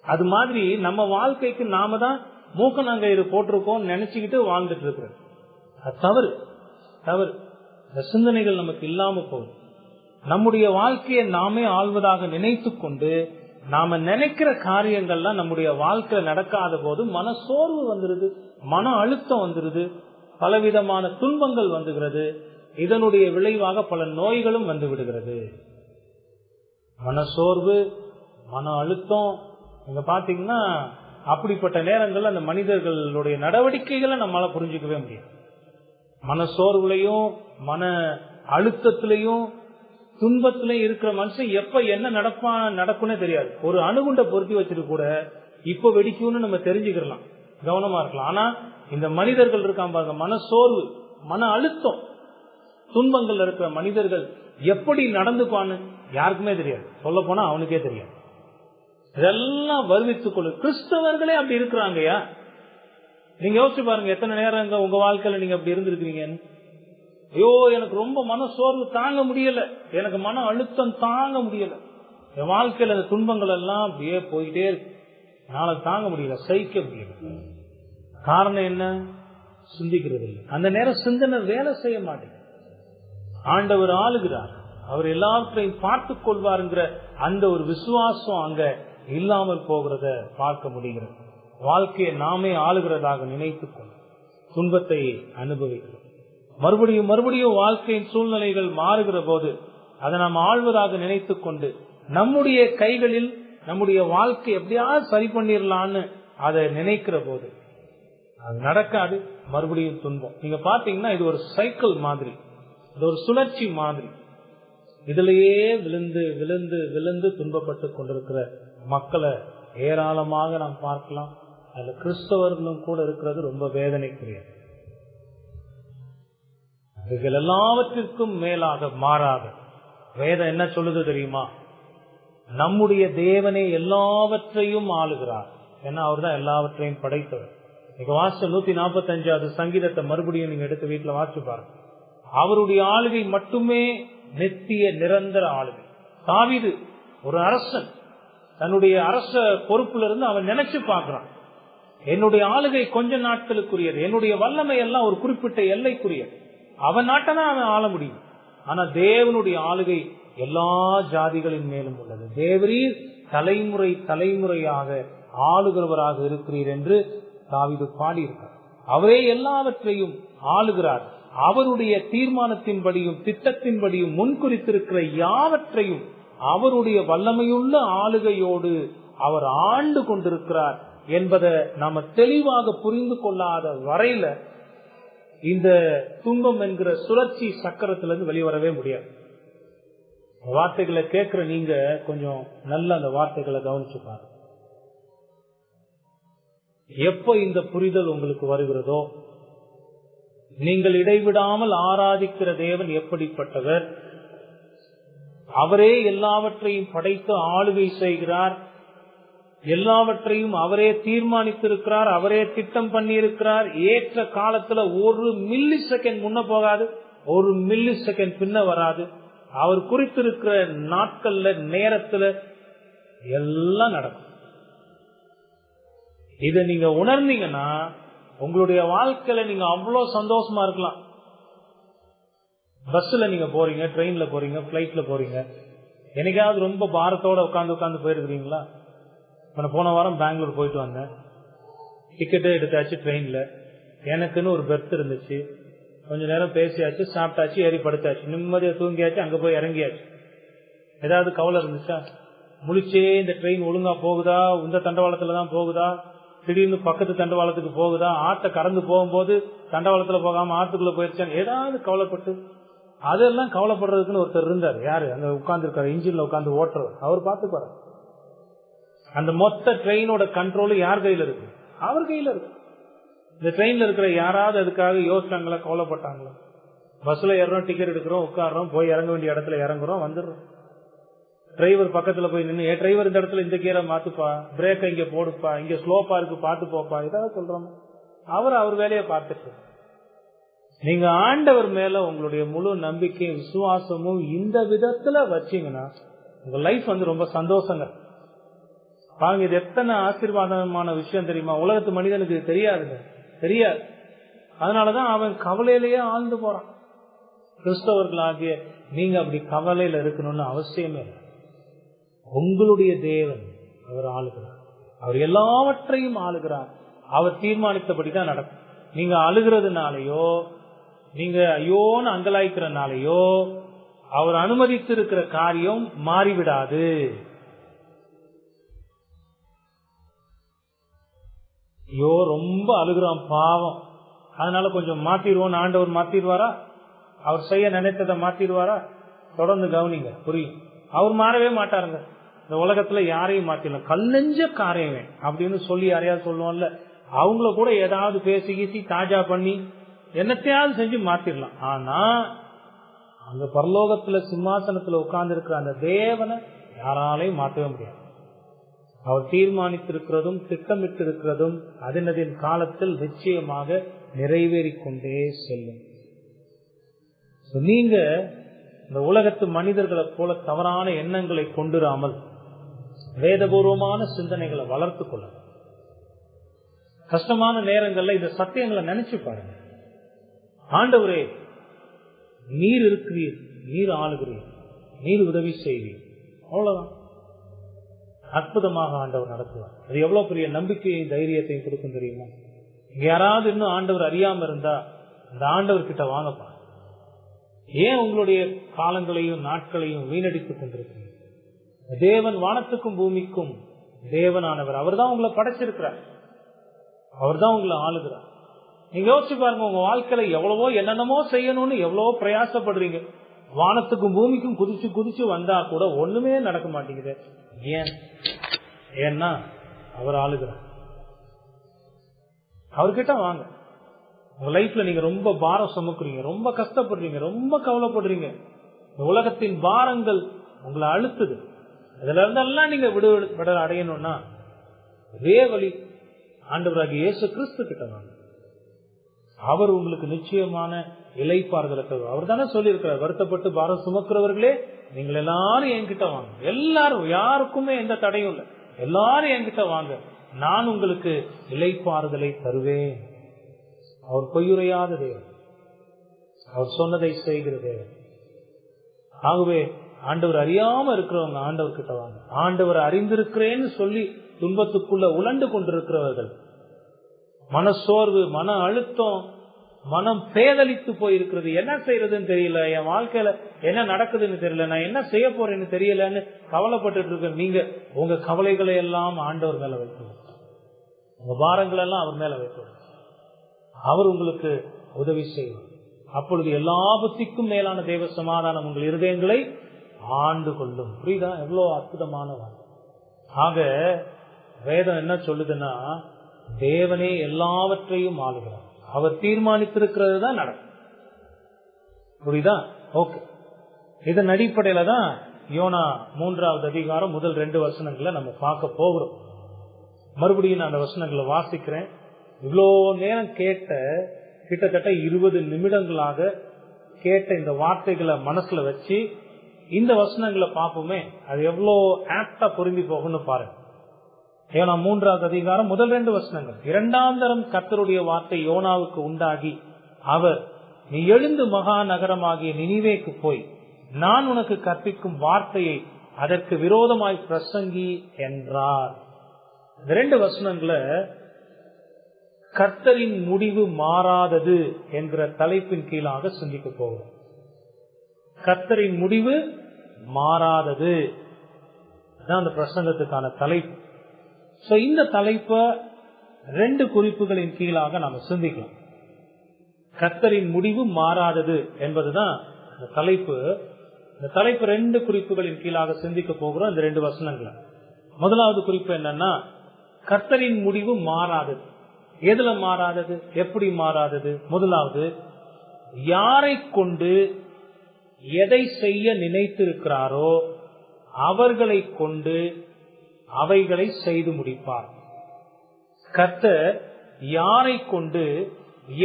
S1: அது மாதிரி நம்ம வாழ்க்கைக்கு நாம தான் மூக்கணாங்கயிறு போட்டிருக்கோம் நினைச்சுக்கிட்டு வாழ்ந்துட்டு இருக்கிறோம். அது தவறு, தவறு. இந்த சிந்தனைகள் நமக்கு இல்லாம போகும். நம்முடைய வாழ்க்கையை நாமே ஆள்வதாக நினைத்து கொண்டு நாம நினைக்கிற காரியங்கள்லாம் நம்முடைய வாழ்க்கை நடக்காத போது மன சோர்வு வந்துருது, மன அழுத்தம் வந்துருது, பலவிதமான துன்பங்கள் வந்துகிறது. இதனுடைய விளைவாக பல நோய்களும் வந்து விடுகிறது. மன சோர்வு, மன அழுத்தம். நீங்க பாத்தீங்கன்னா அப்படிப்பட்ட நேரங்கள்ல அந்த மனிதர்களுடைய நடவடிக்கைகளை நம்மளால புரிஞ்சுக்கவே முடியாது. மன சோர்வுலையும் மன அழுத்தத்திலையும் துன்பத்திலையும் இருக்கிற மனுஷன் எப்ப என்ன நடக்கும்னே தெரியாது. ஒரு அணுகுண்டை பொருத்தி வச்சுட்டு கூட இப்ப வெடிக்கும்னு நம்ம தெரிஞ்சுக்கலாம், கவனமா இருக்கலாம். ஆனா இந்த மனிதர்கள் இருக்காம பாருங்க, மன சோர்வு, மன அழுத்தம், துன்பங்கள் இருக்கிற மனிதர்கள் எப்படி நடந்துப்பான்னு யாருக்குமே தெரியாது. சொல்ல போனா அவனுக்கே தெரியாது. இதெல்லாம் வருவித்துக் கொள்ளு. கிறிஸ்தவர்களே அப்படி இருக்கிறாங்கயா. நீங்க யோசிச்சு பாருங்க, எத்தனை நேரம் உங்க வாழ்க்கையில நீங்க அப்படி இருந்திருக்கீங்கன்னு. ஐயோ, எனக்கு ரொம்ப மன சோர்வு தாங்க முடியல, எனக்கு மன அழுத்தம் தாங்க முடியல, என் வாழ்க்கையில அந்த துன்பங்கள் எல்லாம் அப்படியே போயிட்டே இருக்கு, என்னால தாங்க முடியல, சகிக்க முடியல. காரணம் என்ன? சிந்திக்கிறது இல்லை. அந்த நேரம் சிந்தனை வேலை செய்ய மாட்டேங்குது. ஆண்டவர் ஆளுகிறார், அவர் எல்லாவற்றையும் பார்த்துக் கொள்வாருங்கிற அந்த ஒரு விசுவாசம் அங்க இல்லாமல் போகிறத பார்க்க முடிகிறது. வாழ்க்கையை நாமே ஆளுகிறதாக நினைத்துக் கொள்ள துன்பத்தை அனுபவிக்கிறோம். மறுபடியும் மறுபடியும் வாழ்க்கையின் சூழ்நிலைகள் மாறுகிற போது அதை நாம் ஆள்வதாக நினைத்துக் கொண்டு நம்முடைய கைகளில் நம்முடைய வாழ்க்கை எப்படியாவது சரி பண்ணிடலான்னு அதை நினைக்கிற போது அது நடக்காது. மறுபடியும் துன்பம். நீங்க பாத்தீங்கன்னா இது ஒரு சைக்கிள் மாதிரி, இது ஒரு சுழற்சி மாதிரி. இதிலேயே விழுந்து விழுந்து விழுந்து துன்பப்பட்டு கொண்டிருக்கிற மக்களை ஏராளமாக நாம் பார்க்கலாம். அதுல கிறிஸ்தவர்களும் கூட இருக்கிறது ரொம்ப வேதனைக்குரியது. இதுகள் எல்லாவற்றிற்கும் மேலாக மாறாக வேதம் என்ன சொல்லுது தெரியுமா? நம்முடைய தேவனே எல்லாவற்றையும் ஆளுகிறார். ஏன்னா அவர் தான் எல்லாவற்றையும் படைத்தவர். நீங்க வாசிச்ச 145வது சங்கீதத்தை மறுபடியும் நீங்க எடுத்து வீட்டுல வாசிச்சு பாருங்க. அவருடைய ஆளுகை மட்டுமே நித்திய நிரந்தர ஆளுகை. தாவீது ஒரு அரசன், தன்னுடைய அரச பொறுப்புல இருந்து அவன் நினைச்சு பார்க்கிறான், என்னுடைய ஆளுகை கொஞ்ச நாட்களுக்குரியது, என்னுடைய வல்லமை எல்லாம் ஒரு குறிப்பிட்ட எல்லைக்குரியது. அவன் நாட்டை தான் அவன் ஆள முடியும். ஆனா தேவனுடைய ஆளுகை எல்லா ஜாதிகளின் மேலும் உள்ளது. தேவரீர் தலைமுறை தலைமுறையாக ஆளுகிறவராக இருக்கிறீர் என்று தாவீது பாடியிருக்கிறார். அவரே எல்லாவற்றையும் ஆளுகிறார். அவருடைய தீர்மானத்தின்படியும் திட்டத்தின்படியும் முன்குறித்திருக்கிற யாவற்றையும் அவருடைய வல்லமையுள்ள ஆளுகையோடு அவர் ஆண்டு கொண்டிருக்கிறார் என்பதை நாம தெளிவாக புரிந்து கொள்ளாத வரையில இந்த துன்பம் என்கிற சுழற்சி சக்கரத்திலிருந்து வெளிவரவே முடியாது. வார்த்தைகளை கேட்கிற நீங்க கொஞ்சம் நல்ல அந்த வார்த்தைகளை கவனிச்சு பாருங்க. எப்ப இந்த புரிதல் உங்களுக்கு வருகிறதோ, நீங்கள் இடைவிடாமல் ஆராதிக்கிற தேவன் எப்படிப்பட்டவர், அவரே எல்லாவற்றையும் படைத்து ஆளுகை செய்கிறார், எல்லாவற்றையும் அவரே தீர்மானித்திருக்கிறார், அவரே திட்டம் பண்ணி இருக்கிறார், ஏற்ற காலத்துல ஒரு மில்லி செகண்ட் முன்ன போகாது, ஒரு மில்லி செகண்ட் பின்ன வராது. அவர் குறித்திருக்கிற நாட்கள்ல நேரத்துல எல்லாம் நடக்கும். இத நீங்க உணர்ந்தீங்கன்னா உங்களுடைய வாழ்க்கையில நீங்க அவ்வளவு சந்தோஷமா இருக்கலாம். பஸ்ல நீங்க போறீங்க, ட்ரெயின்ல போறீங்க, பிளைட்ல போறீங்க, என்னைக்காவது ரொம்ப பாரத்தோட உட்காந்து போயிருக்கிறீங்களா? போன வாரம் பெங்களூர் போயிட்டு வந்தேன். டிக்கெட்டே எடுத்தாச்சு ட்ரெயின்ல. எனக்குன்னு ஒரு பெர்த் இருந்துச்சு. கொஞ்ச நேரம் பேசியாச்சு, சாப்பிட்டாச்சு, ஏறி படுத்தாச்சு, நிம்மதியா தூங்கியாச்சு, அங்க போய் இறங்கியாச்சு. ஏதாவது கவலை இருந்துச்சா? முழிச்சே இந்த ட்ரெயின் ஒழுங்கா போகுதா, இந்த தண்டவாளத்துலதான் போகுதா, திடீர்னு பக்கத்து தண்டவாளத்துக்கு போகுதா, ஆட்டை கடந்து போகும்போது தண்டவாளத்துல போகாம ஆத்துக்குள்ள போயிருச்சான்னு ஏதாவது கவலைப்பட்டு, அதெல்லாம் கவலைப்படுறதுக்குன்னு ஒருத்தர் இருந்தார். யாரு? அங்க உட்கார்ந்து இருக்காரு, இன்ஜின்ல உட்கார்ந்து ஓட்டுறவர். அவர் பாத்துப்பாரு. அந்த மொத்த ட்ரெயினோட கண்ட்ரோல் யார் கையில இருக்கு? அவர் கையில இருக்கு. இந்த ட்ரெயின்ல இருக்கிற யாராவது அதுக்காக யோசிச்சாங்களா, கவலைப்பட்டாங்களா? பஸ்ல ஏறோம், டிக்கெட் எடுக்கிறோம், உட்காடுறோம், போய் இறங்க வேண்டிய இடத்துல இறங்குறோம், வந்துடுறோம். டிரைவர் பக்கத்துல போய் நின்று, டிரைவர் இந்த இடத்துல இந்த கீரை மாத்துப்பா, பிரேக்க இங்க போடுப்பா, இங்க ஸ்லோப்பா இருக்கு பாத்து போப்பா, ஏதாவது சொல்றோம். அவர் வேலையை பார்த்துட்டு, நீங்க ஆண்டவர் மேல உங்களுடைய முழு நம்பிக்கையும் விசுவாசமும் இந்த விதத்துல வச்சீங்கன்னா உங்க லைஃப் ரொம்ப சந்தோஷங்க. பாருங்க, இது எத்தனை ஆசீர்வாதமான விஷயம் தெரியுமா? உலகத்து மனிதனுக்கு தெரியாதுங்க, தெரியாது. அதனாலதான் அவன் கவலையிலேயே ஆழ்ந்து போறான். கிறிஸ்தவர்களாகிய நீங்க அப்படி கவலையில இருக்கணும்னு அவசியமே இல்லை. உங்களுடைய தேவன் அவர் ஆளுகிறார். அவர் எல்லாவற்றையும் ஆளுகிறார். அவர் தீர்மானித்தபடிதான் நடக்கும். நீங்க அழுகிறதுனாலயோ, நீங்க ஐயோன்னு அங்கலாய்க்கிறனாலயோ அவர் அனுமதித்து இருக்கிற காரியம் மாறிவிடாது. ஐயோ ரொம்ப அழுகிறான் பாவம், அதனால கொஞ்சம் மாத்திடுவோம், ஆண்டவர் மாத்திடுவாரா? அவர் செய்ய நினைத்ததை மாத்திடுவாரா? தொடர்ந்து கவனிங்க, புரியும். அவர் மாறவே மாட்டாருங்க. இந்த உலகத்துல யாரையும் மாத்திடலாம். கல்லெஞ்ச காரியமே அப்படின்னு சொல்லி யாரையாவது சொல்லுவோம்ல, அவங்கள கூட ஏதாவது பேசி கீசி தாஜா பண்ணி என்னத்தையாவது செஞ்சு மாத்திடலாம். ஆனா அந்த பரலோகத்துல சிம்மாசனத்துல உட்கார்ந்து இருக்கிற அந்த தேவனை யாராலையும் மாற்றவே முடியாது. அவர் தீர்மானித்திருக்கிறதும் திட்டமிட்டு இருக்கிறதும் அதனதின் காலத்தில் நிச்சயமாக நிறைவேறிக்கொண்டே செல்லும். நீங்க இந்த உலகத்து மனிதர்களை போல தவறான எண்ணங்களை கொண்டுராமல் வேதபூர்வமான சிந்தனைகளை வளர்த்து கொள்ள. கஷ்டமான நேரங்கள்ல இந்த சத்தியங்களை நினைச்சு பாருங்க. ஆண்டவரே, நீர் இருக்கிறீர், நீர் ஆளுகிறீர், நீர் உதவி செய்வீர், அவ்வளவுதான். அற்புதமாக ஆண்டவர் நடத்துவார். அது எவ்வளவு பெரிய நம்பிக்கையும் தைரியத்தையும் கொடுக்கும் தெரியுமா? யாராவது இன்னும் ஆண்டவர் அறியாம இருந்தா அந்த ஆண்டவர் கிட்ட வாங்கப்பா. ஏன் உங்களுடைய காலங்களையும் நாட்களையும் வீணடித்துக் கொண்டிருக்கிறீங்க? தேவன் வானத்துக்கும் பூமிக்கும் தேவனானவர். அவர் தான் உங்களை படைச்சிருக்கிறார், அவர் தான் உங்களை ஆளுகிறார். நீங்க யோசிச்சு பாருங்க, உங்க வாழ்க்கையில எவ்வளவோ என்னென்னமோ செய்யணும்னு எவ்வளவோ பிரயாசப்படுறீங்க. வானத்துக்கும் பூமிக்கும் குதிச்சு குதிச்சு வந்தா கூட ஒண்ணுமே நடக்க மாட்டேங்குது. ஏன்? ஏன்னா அவர் ஆளுகிறார். அவர்கிட்ட வாங்க. உங்க லைஃப்ல நீங்க ரொம்ப பாரம் சுமக்குறீங்க, ரொம்ப கஷ்டப்படுறீங்க, ரொம்ப கவலைப்படுறீங்க, உலகத்தின் பாரங்கள் உங்களை அழுத்துது. இதுல இருந்தெல்லாம் நீங்க விட அடையணும்னா ஒரே வழி, ஆண்டவராகிய இயேசு கிறிஸ்து கிட்ட வாங்க. அவர் உங்களுக்கு நிச்சயமான இளைப்பாறுதலை தருவார். அவர் தானே சொல்லி இருக்கிறார், வருத்தப்பட்டு பாரம் சுமக்கிறவர்களே நீங்கள் எல்லாரும் என்கிட்ட வாங்க. எல்லாரும், யாருக்குமே எந்த தடையும் இல்லை. எல்லாரும் என்கிட்ட வாங்க, நான் உங்களுக்கு இளைப்பாறுதலை தருவேன். அவர் பொய்யுரையாத தேவன், அவர் சொன்னதை செய்கிற தேவன். ஆகவே ஆண்டவர் அறியாம இருக்கிறவங்க ஆண்டவர் கிட்ட வாங்க. ஆண்டவர் அறிந்திருக்கிறேன்னு சொல்லி துன்பத்துக்குள்ள உழண்டு கொண்டிருக்கிறவர்கள், மனசோர்வு, மன அழுத்தம், மனம் பேதலித்து போயிருக்கிறது, என்ன செய்யறதுன்னு தெரியல, என் வாழ்க்கையில என்ன நடக்குதுன்னு தெரியல, நான் என்ன செய்ய போறேன்னு தெரியலன்னு கவலைப்பட்டு இருக்க நீங்க உங்க கவலைகளை எல்லாம் ஆண்டவர் மேல வைக்கணும். உங்க பாரங்கள் எல்லாம் அவர் மேல வைக்கணும். அவர் உங்களுக்கு உதவி செய்வார். அப்பொழுது எல்லா புத்திக்கும் மேலான தேவ சமாதானம் உங்கள் இருதயங்களை ஆண்டு கொள்ளும். புரியுதா? எவ்வளவு அற்புதமான வார்த்தை. ஆக வேதம் என்ன சொல்லுதுன்னா, தேவனே எல்லாவற்றையும் ஆளுகிறார். அவர் தீர்மானித்திருக்கிறது தான் நடக்கும். புரியுதா? ஓகே. இதன் அடிப்படையில தான் யோனா 3வது அதிகாரம் முதல் 2 வசனங்களை நம்ம பார்க்க போகிறோம். மறுபடியும் நான் அந்த வசனங்களை வாசிக்கிறேன். இவ்வளோ நேரம் கேட்ட கிட்டத்தட்ட 20 நிமிடங்களாக கேட்ட இந்த வார்த்தைகளை மனசுல வச்சு இந்த வசனங்களை பார்ப்போமே, அது எவ்வளவு ஆப்டா பொருந்தி போகும்னு பாருங்க. யோனா 3வது அதிகாரம் முதல் 2 வசனங்கள். 2ஆம் தரம் கர்த்தருடைய வார்த்தை யோனாவுக்கு உண்டாகி அவர், நீ எழுந்து மகா நகரமாகிய நினிவேக்கு போய் நான் உனக்கு கற்பிக்கும் வார்த்தையை அதற்கு விரோதமாய் பிரசங்கி என்றார். இந்த 2 வசனங்களை கர்த்தரின் முடிவு மாறாதது என்கிற தலைப்பின் கீழாக சிந்திக்க போகிறோம். கர்த்தரின் முடிவு மாறாதது அந்த பிரசங்கத்துக்கான தலைப்பு. இந்த தலைப்பை 2 குறிப்புகளின் கீழாக நாம சிந்திக்கலாம். கர்த்தரின் முடிவு மாறாதது என்பதுதான் இந்த தலைப்பு. இந்த தலைப்பு 2 குறிப்புகளின் கீழாக சிந்திக்க போகிறோம். இந்த 2 வசனங்களை. முதலாவது குறிப்பு என்னன்னா, கர்த்தரின் முடிவு மாறாதது. எதுல மாறாதது, எப்படி மாறாதது? முதலாவது, யாரை கொண்டு எதை செய்ய நினைத்திருக்கிறாரோ அவர்களை கொண்டு அவைகளை செய்து முடிப்பார். கர்த்தர் யாரை கொண்டு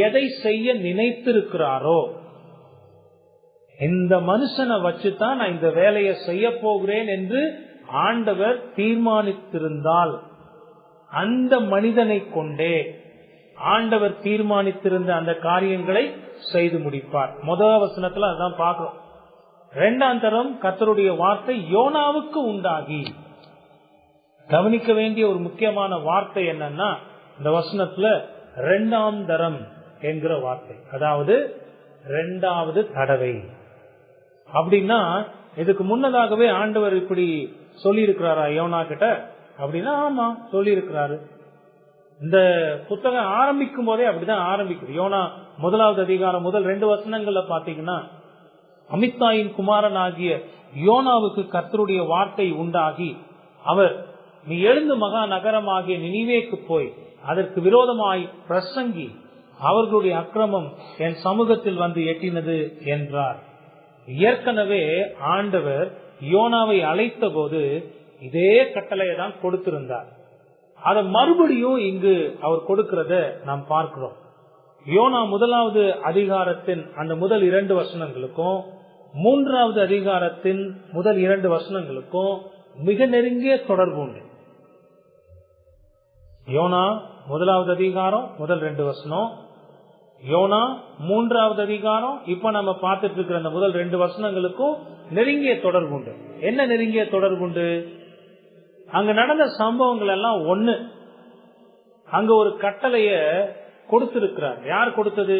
S1: எதை செய்ய நினைத்திருக்கிறாரோ, இந்த மனுஷனை வச்சுதான் நான் இந்த வேலையை செய்ய போகிறேன் என்று ஆண்டவர் தீர்மானித்திருந்தால் அந்த மனிதனை கொண்டே ஆண்டவர் தீர்மானித்திருந்த அந்த காரியங்களை செய்து முடிப்பார். முதல் வசனத்துல அதான் பார்க்கிறோம். 2ஆம் தரம் கர்த்தருடைய வார்த்தை யோனாவுக்கு உண்டாகி. கவனிக்க வேண்டிய ஒரு முக்கியமான வார்த்தை என்னன்னா, இந்த வசனத்துல 2ஆம் தரம் என்கிற வார்த்தை, அதாவது 2வது தடவை. அப்படின்னா இதுக்கு முன்னதாகவே ஆண்டவர் இப்படி சொல்லி இருக்கிறாரா யோனா கிட்ட? அப்படின்னா ஆமா, சொல்லி இருக்கிறாரு. இந்த புத்தகம் ஆரம்பிக்கும் போதே அப்படிதான் ஆரம்பிக்குது. யோனா 1வது அதிகாரம் முதல் 2 வசனங்கள்ல பாத்தீங்கன்னா, அமித்தாயின் குமாரன் ஆகிய யோனாவுக்கு கர்த்தருடைய வார்த்தை உண்டாகி அவர், நீ எழுந்து மகா நகரமாகிய நினிவேக்கு போய் அதற்கு விரோதமாய் பிரசங்கி, அவர்களுடைய அக்கிரமம் என் சமூகத்தில் வந்து எட்டினது என்றார். ஏற்கனவே ஆண்டவர் யோனாவை அழைத்த போது இதே கட்டளையை தான் கொடுத்திருந்தார். அதை மறுபடியும் இங்கு அவர் கொடுக்கிறத நாம் பார்க்கிறோம். யோனா 1வது அதிகாரத்தின் அந்த முதல் 2 வசனங்களுக்கும் 3வது அதிகாரத்தின் முதல் 2 வசனங்களுக்கும் மிக நெருங்கிய தொடர்பு உண்டு. யோனா 1வது அதிகாரம் முதல் 2 வசனம், யோனா 3வது அதிகாரம் இப்ப நம்ம பார்த்துட்டு இருக்கிற அந்த முதல் 2 வசனங்களுக்கும் நெருங்கிய தொடர்பு உண்டு. என்ன நெருங்கிய தொடர்பு உண்டு? அங்க நடந்த சம்பவங்கள் எல்லாம் ஒண்ணு. அங்க ஒரு கட்டளைய கொடுத்திருக்கிறார். யார் கொடுத்தது?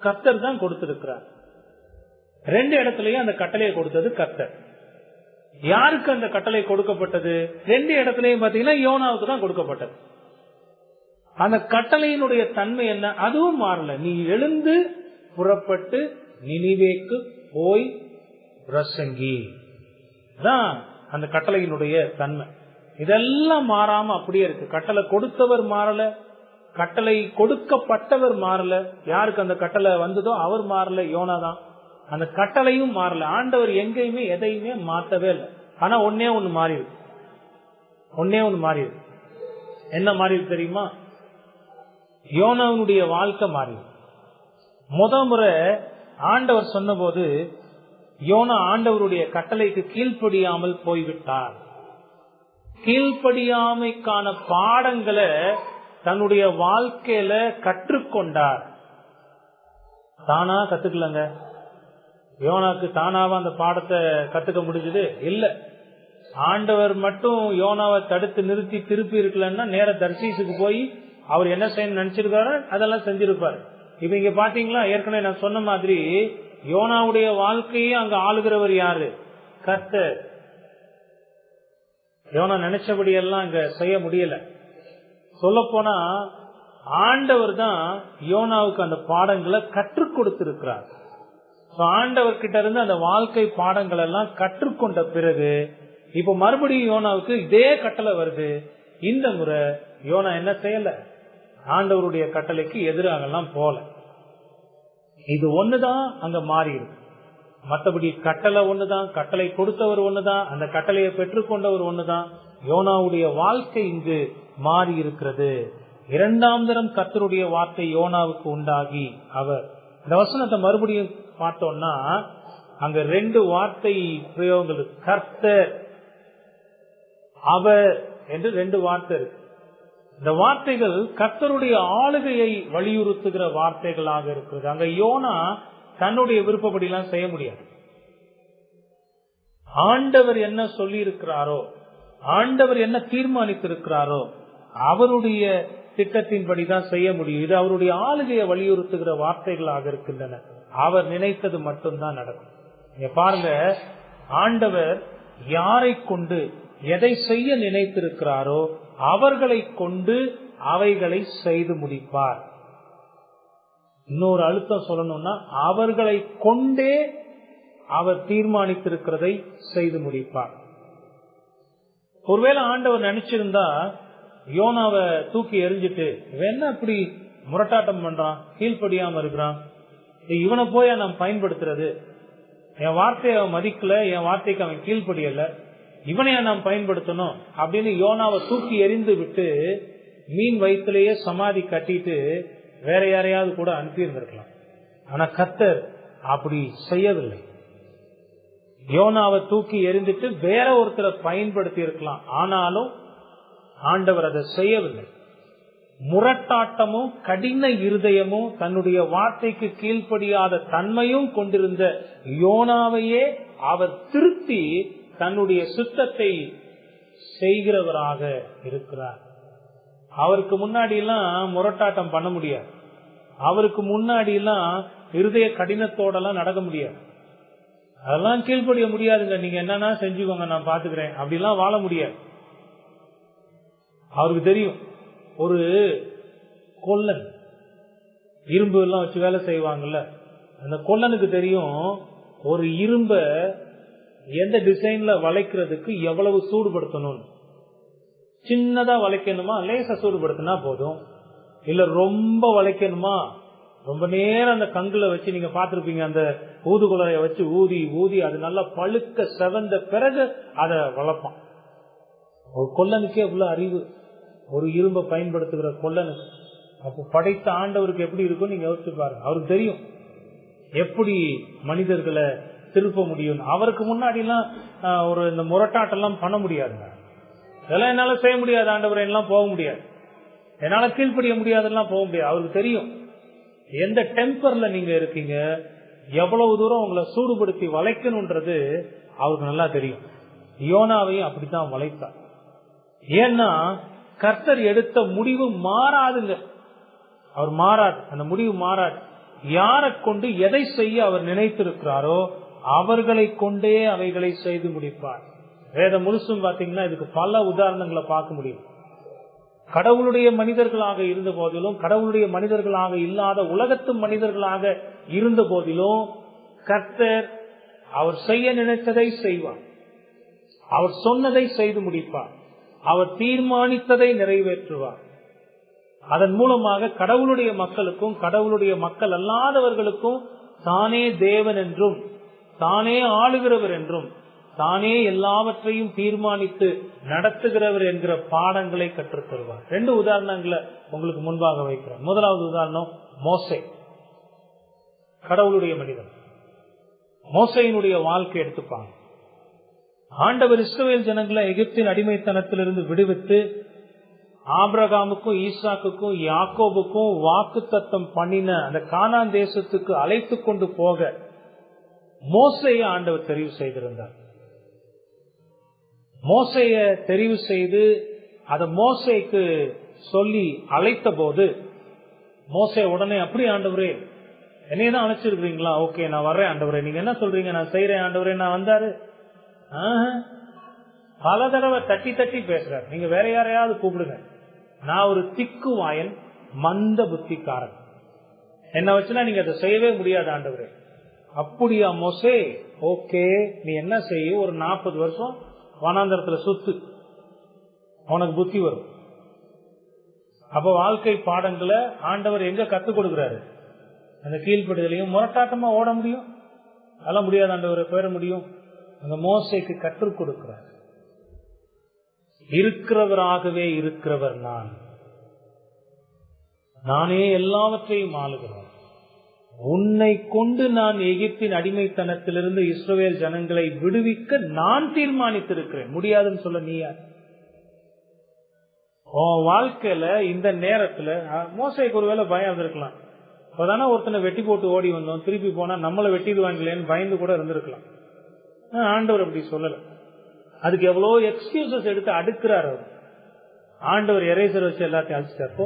S1: கர்த்தர் தான் கொடுத்திருக்கிறார். 2 இடத்துலயும் அந்த கட்டளையை கொடுத்தது கர்த்தர். யாருக்கு அந்த கட்டளை கொடுக்கப்பட்டது? 2 இடத்துலயும் பாத்தீங்கன்னா யோனாவுக்கு தான் கொடுக்கப்பட்டது. அந்த கட்டளையினுடைய தன்மை என்ன? அதுவும் மாறல. நீ எழுந்து புறப்பட்டு நினிவேக்கு போய் பிரசங்கி தான் அந்த கட்டளையினுடைய தன்மை. இதெல்லாம் மாறாம அப்படியே இருக்கு. கட்டளை கொடுத்தவர் மாறல, கட்டளை கொடுக்கப்பட்டவர் மாறல. யாருக்கு அந்த கட்டளை வந்ததோ அவர் மாறல, யோனா தான். அந்த கட்டளையும் மாறல. ஆண்டவர் எங்கேயுமே எதையுமே மாத்தவே இல்லை. ஆனா ஒன்னே ஒண்ணு மாறி இருக்கு. ஒன்னே ஒண்ணு மாறி இருக்கு. என்ன மாறி இருக்கு தெரியுமா? யோனாவுடைய வாழ்க்கை மாறி. முறை ஆண்டவர் சொன்ன போது யோனா ஆண்டவருடைய கட்டளைக்கு கீழ்ப்படியாமல் போய்விட்டார். கீழ்ப்படியாமைக்கான பாடங்களை தன்னுடைய வாழ்க்கையில கற்றுக்கொண்டார். தானா கத்துக்கலங்க. யோனாக்கு தானாவா அந்த பாடத்தை கத்துக்க முடிஞ்சது இல்ல. ஆண்டவர் மட்டும் யோனாவை தடுத்து நிறுத்தி திருப்பி இருக்கலன்னா நேர தர்சீசுக்கு போய் அவர் என்ன செய்ய நினைச்சிருக்காரு அதெல்லாம் செஞ்சிருப்பாரு. இப்ப இங்க பாத்தீங்களா, ஏற்கனவே நான் சொன்ன மாதிரி யோனாவுடைய வாழ்க்கையே அங்க ஆளுகிறவர் யாரு? கர்த்தர். யோனா நினைச்சபடி எல்லாம் அங்க செய்ய முடியல. சொல்ல போனா ஆண்டவர் தான் யோனாவுக்கு அந்த பாடங்களை கற்றுக் கொடுத்திருக்கிறார். ஆண்டவர் கிட்ட இருந்து அந்த வாழ்க்கை பாடங்கள் எல்லாம் கற்றுக்கொண்ட பிறகு இப்ப மறுபடியும் யோனாவுக்கு இதே கட்டளை வருது. இந்த முறை யோனா என்ன செய்யல? ஆண்டவருடைய கட்டளைக்கு எதிராக எல்லாம் போல. இது ஒண்ணுதான் அங்க மாறி இருக்கு. மற்றபடி கட்டளை ஒண்ணுதான், கட்டளை கொடுத்தவர் ஒண்ணுதான், அந்த கட்டளையை பெற்றுக்கொண்டவர் ஒண்ணுதான். யோனாவுடைய வாழ்க்கை இங்கு மாறி இருக்கிறது. 2ஆம் தரம் கர்த்தருடைய வார்த்தை யோனாவுக்கு உண்டாகி அவர், இந்த வசனத்தை மறுபடியும் பார்த்தோம்னா அங்க 2 வார்த்தை பிரயோகங்கள், கர்த்தர், அவர் என்று 2 வார்த்தை இருக்கு. இந்த வார்த்தைகள் கர்த்தருடைய ஆளுகையை வலியுறுத்துகிற வார்த்தைகளாக இருக்கிறது. அங்க யோனா தன்னுடைய விருப்பப்படி எல்லாம் செய்ய முடியாது. ஆண்டவர் என்ன சொல்லி இருக்கிறாரோ, ஆண்டவர் என்ன தீர்மானித்திருக்கிறாரோ அவருடைய திட்டத்தின்படிதான் செய்ய முடியும். இது அவருடைய ஆளுகையை வலியுறுத்துகிற வார்த்தைகளாக இருக்கின்றன. அவர் நினைத்தது மட்டும்தான் நடக்கும். நீங்க பாருங்க, ஆண்டவர் யாரை கொண்டு எதை செய்ய நினைத்திருக்கிறாரோ அவர்களை கொண்டு அவைகளை செய்து முடிப்பார். இன்னொரு அழுத்தம் சொல்லணும்னா, அவர்களை கொண்டே அவர் தீர்மானித்திருக்கிறதை செய்து முடிப்பார். ஒருவேளை ஆண்டவர் நினைச்சிருந்தா யோனாவை தூக்கி எறிஞ்சிட்டு, இவன் என்ன அப்படி முரட்டாட்டம் பண்றான், கீழ்ப்படியாம இருக்கிறான், இவனை போய் நான் பயன்படுத்துறது, என் வார்த்தையை அவன் மதிக்கல, என் வார்த்தைக்கு அவன் கீழ்ப்படியல, இவனையா நாம் பயன்படுத்தணும் அப்படின்னு யோனாவை தூக்கி எறிந்து விட்டு மீன் வயிற்றிலேயே சமாதி கட்டிட்டு வேற யாரையாவது கூட அனுப்பி இருந்திருக்கலாம். ஆனா கர்த்தர் அப்படி செய்யவில்லை. யோனாவை தூக்கி எறிந்துட்டு வேற ஒருத்தரை பயன்படுத்தி இருக்கலாம். ஆனாலும் ஆண்டவர் அதை செய்யவில்லை. முரட்டாட்டமும் கடின இருதயமும் தன்னுடைய வார்த்தைக்கு கீழ்ப்படியாத தன்மையும் கொண்டிருந்த யோனாவையே அவர் திருத்தி தன்னுடைய சுத்தத்தை செய்கிறவராக இருக்கிறார். அவருக்கு முன்னாடி எல்லாம் முரட்டாட்டம் பண்ண முடியாது. அவருக்கு முன்னாடி எல்லாம் இருதய கடினத்தோட எல்லாம் நடக்க முடியாது. அதெல்லாம் கீழ்ப்படிய முடியாதுங்க, நீங்க என்னன்னா செஞ்சுக்கோங்க நான் பாத்துக்கிறேன் அப்படிலாம் வாழ முடியாது. அவருக்கு தெரியும், ஒரு கொல்லன் இரும்பு எல்லாம் வச்சு வேலை செய்வாங்கல்ல, அந்த கொல்லனுக்கு தெரியும் ஒரு இரும்ப எந்த டிசைன்ல வளைக்கிறதுக்கு எவ்வளவு சூடுபடுத்தணும். சின்னதா வளைக்கணுமா, லேசா சூடுபடுத்தினா போதும். இல்ல ரொம்ப வளைக்கணுமா, ரொம்ப நேரம் அந்த கங்குல வச்சு, நீங்க பாத்திருப்பீங்க, அந்த ஊதுகுழலைய வச்சு ஊதி ஊதி அது நல்லா பழுக்க செவந்த பிறகு அதை வளர்ப்பான். ஒரு கொல்லனுக்கே இவ்வளவு அறிவு, ஒரு இரும்பை பயன்படுத்துகிற கொல்லனுக்கு. அப்ப படைத்த ஆண்டவருக்கு எப்படி இருக்கும் நீங்க யோசிச்சு பாருங்க. அவருக்கு தெரியும் எப்படி மனிதர்களை திருப்ப முடியும். அவருக்கு முன்னாடி எல்லாம் ஒரு இந்த முரட்டாட்டம் எல்லாம் பண்ண முடியாதுங்க. இதெல்லாம் என்னால செய்ய முடியாது ஆண்டவரை, எல்லாம் போக முடியாது, என்னால கீழ்ப்படிய முடியாதெல்லாம் போக முடியாது. அவருக்கு தெரியும் எந்த டெம்பர்ல நீங்க இருக்கீங்க, எவ்வளவு தூரம் உங்களை சூடுபடுத்தி வளைக்கணும்ன்றது அவருக்கு நல்லா தெரியும். யோனாவையும் அப்படித்தான் வளைத்தார். ஏன்னா கர்த்தர் எடுத்த முடிவு மாறாதுங்க. அவர் மாறாது, அந்த முடிவு மாறாது. யாரை கொண்டு எதை செய்ய அவர் நினைத்திருக்கிறாரோ அவர்களை கொண்டே அவைகளை செய்து முடிப்பார். வேதம் முழுசும் பாத்தீங்கன்னா இதுக்கு பல உதாரணங்களை பார்க்க முடியும். கடவுளுடைய மனிதர்களாக இருந்த போதிலும், கடவுளுடைய மனிதர்களாக இல்லாத உலகத்து மனிதர்களாக இருந்த போதிலும் கர்த்தர் அவர் செய்ய நினைத்ததை செய்வார். அவர் சொன்னதை செய்து முடிப்பார். அவர் தீர்மானித்ததை நிறைவேற்றுவார். அதன் மூலமாக கடவுளுடைய மக்களுக்கும் கடவுளுடைய மக்கள் அல்லாதவர்களுக்கும் தானே தேவன் என்றும் தானே ஆளுகிறவர் என்றும் தானே எல்லாவற்றையும் தீர்மானித்து நடத்துகிறவர் என்கிற பாடங்களை கற்றுத் தருவார். 2 உதாரணங்களை உங்களுக்கு முன்பாக வைக்கிறேன். முதலாவது உதாரணம் மோசே, கடவுளுடைய மனிதன். மோசையினுடைய வாழ்க்கை எடுத்துப்பாங்க. ஆண்டவர் இஸ்ரவேல் ஜனங்களை எகிப்தின் அடிமைத்தனத்திலிருந்து விடுவித்து ஆபிரகாமுக்கும் ஈசாக்குக்கும் யாக்கோபுக்கும் வாக்குத்தத்தம் பண்ணின அந்த கானான் தேசத்துக்கு அழைத்து கொண்டு போக மோசையை ஆண்டவர் தெரிவு செய்திருந்தார். மோசைய தெரிவு செய்து அதை மோசைக்கு சொல்லி அழைத்த போது மோசே உடனே, அப்படி ஆண்டவரே என்னையதான் அழைச்சிருக்கீங்களா, ஓகே நான் வர்றேன் ஆண்டவரே, நீங்க என்ன சொல்றீங்க நான் செய்யறேன் ஆண்டவரே நான் வந்தாரு. பல தடவை தட்டி தட்டி பேசுறாரு, நீங்க வேற யாரையாவது கூப்பிடுங்க, நான் ஒரு திக்கு வாயன் மந்த புத்திக்காரன், என்ன வச்சுனா நீங்க அதை செய்யவே முடியாது ஆண்டவரே. அப்படியா மோசே, ஓகே நீ என்ன செய்ய, ஒரு 40 வருஷம் வனாந்தரத்துல சுத்து, உனக்கு புத்தி வரும். அப்ப வாழ்க்கை பாடங்களை ஆண்டவர் எங்க கத்துக் கொடுக்கிறாரு, அந்த கீழ்ப்படுதலையும். முரட்டாட்டமா ஓட முடியும், அதெல்லாம் முடியாது ஆண்டவரை பெற முடியும். அந்த மோசைக்கு கற்றுக் கொடுக்கிறார். இருக்கிறவராகவே இருக்கிறவர் நானே எல்லாவற்றையும் ஆளுகிறேன், உன்னை கொண்டு நான் எகிப்தின் அடிமைத்தனத்திலிருந்து இஸ்ரவேல் ஜனங்களை விடுவிக்க நான் தீர்மானித்திருக்கிறேன். முடியாதுன்னு சொல்ல நீ யார்? உன் வாழ்க்கையில இந்த நேரத்துல மோசேக்கு ஒருவேளை பயம் இருந்திருக்கலாம். அப்பதானே ஒருத்தனை வெட்டி போட்டு ஓடி வந்தோம், திருப்பி போனா நம்மளை வெட்டிடுவாங்களேன்னு பயந்து கூட இருந்திருக்கலாம். ஆண்டவர் அப்படி சொல்லல. அதுக்கு எவ்வளவு எக்ஸ்கியூசஸ் எடுத்து அடுக்கிறார் அவர். ஆண்டவர் எரேசர் வச்சு எல்லாத்தையும் அழிச்சிட்டப்போ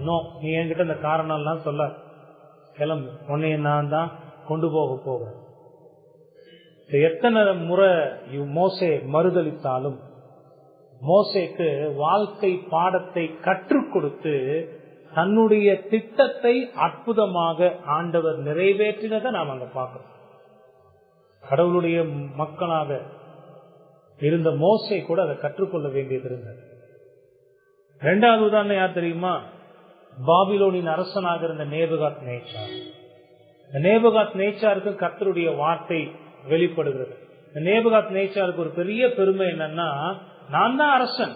S1: நோ, நீ என்கிட்ட இந்த காரணம் எல்லாம் சொல்ல, கிளம்பு, உன்னைய நான் தான் கொண்டு போகிறேன். எத்தனை முறை மோசே மறுதளித்தாலும் மோசேக்கு வாழ்க்கை பாடத்தை கற்றுக் கொடுத்து தன்னுடைய திட்டத்தை அற்புதமாக ஆண்டவர் நிறைவேற்றினதை நாம் அங்க பார்க்கிறோம். கடவுளுடைய மக்களாக இருந்த மோசே கூட அதை கற்றுக்கொள்ள வேண்டியது இருந்தது. இரண்டாவது உதாரணம் யார் தெரியுமா? பாபிலோனின் அரசனாக இருந்த நேபுகாத் நேச்சார். நேபுகாத் நேச்சாருக்கு கர்த்தருடைய வார்த்தை வெளிப்படுகிறது. நேபுகாத் நேச்சாருக்கு ஒரு பெரிய பெருமை என்னன்னா, நான் தான் அரசன்,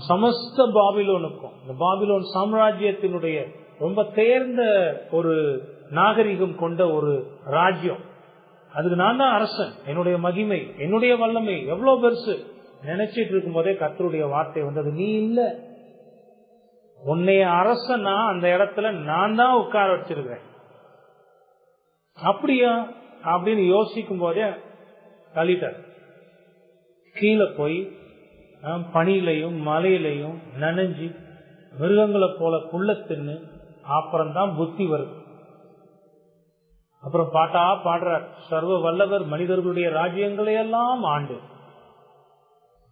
S1: சமஸ்த பாபிலோனுக்கும், இந்த பாபிலோன் சாம்ராஜ்யத்தினுடைய ரொம்ப தேர்ந்த ஒரு நாகரிகம் கொண்ட ஒரு ராஜ்யம், அதுக்கு நான் தான் அரசன், என்னுடைய மகிமை, என்னுடைய வல்லமை எவ்வளவு பெருசு நினைச்சிட்டு இருக்கும் போதே கர்த்தருடைய வார்த்தை வந்தது, நீ இல்ல, உன்னைய அரசனா அந்த இடத்துல நான் தான் உட்கார வச்சிருக்கேன். அப்படியா அப்படின்னு யோசிக்கும் போதே தள்ளிட்டார். கீழே போய் பனியிலையும் மலையிலையும் நனைஞ்சி மிருகங்களை போல புள்ள தின்னு அப்புறம்தான் புத்தி வருது. அப்புறம் பாடுறார், சர்வ வல்லவர் மனிதர்களுடைய ராஜ்யங்களை எல்லாம் ஆண்டு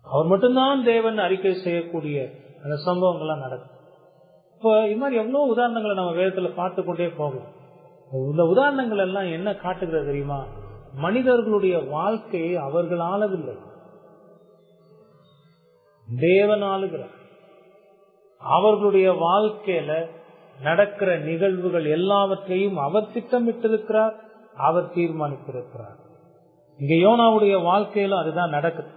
S1: அவர் மட்டும்தான் தேவன் அறிக்கை செய்யக்கூடிய அந்த சம்பவங்கள்லாம் நடக்கும். இப்போ இது மாதிரி எவ்வளவு உதாரணங்களை நம்ம வேதத்துல பார்த்து கொண்டே போகலாம். இந்த உதாரணங்கள் எல்லாம் என்ன காட்டுகிறது தெரியுமா? மனிதர்களுடைய வாழ்க்கையை அவர்கள் ஆளவில்லை, தேவன் ஆளுகிறார். அவர்களுடைய வாழ்க்கையில நடக்கிற நிகழ்வுகள் எல்லாவற்றையும் அவர் திட்டமிட்டிருக்கிறார், அவர் தீர்மானித்திருக்கிறார். இங்க யோனாவுடைய வாழ்க்கையில அதுதான் நடக்குது.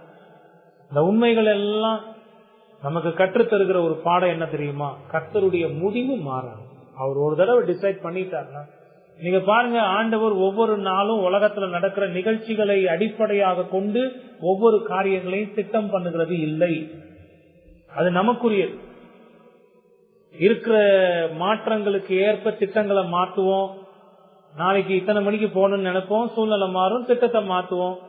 S1: இந்த உண்மைகள் எல்லாம் நமக்கு கற்றுத்தருகிற ஒரு பாடம் என்ன தெரியுமா? கர்த்தருடைய முடிவு மாறாது. அவர் ஒரு தடவை டிசைட் பண்ணிட்டார்னா, நீங்க பாருங்க, ஆண்டவர் ஒவ்வொரு நாளும் உலகத்துல நடக்கிற நிகழ்ச்சிகளை அடிப்படையாக கொண்டு ஒவ்வொரு காரியங்களையும் திட்டம் பண்ணுகிறது இல்லை. அது நமக்குரியது. இருக்கிற மாற்றங்களுக்கு ஏற்ப திட்டங்களை மாற்றுவோம். நாளைக்கு இத்தனை மணிக்கு போகணும்னு நினைப்போம், சூழ்நிலை மாறும், திட்டத்தை மாற்றுவோம்.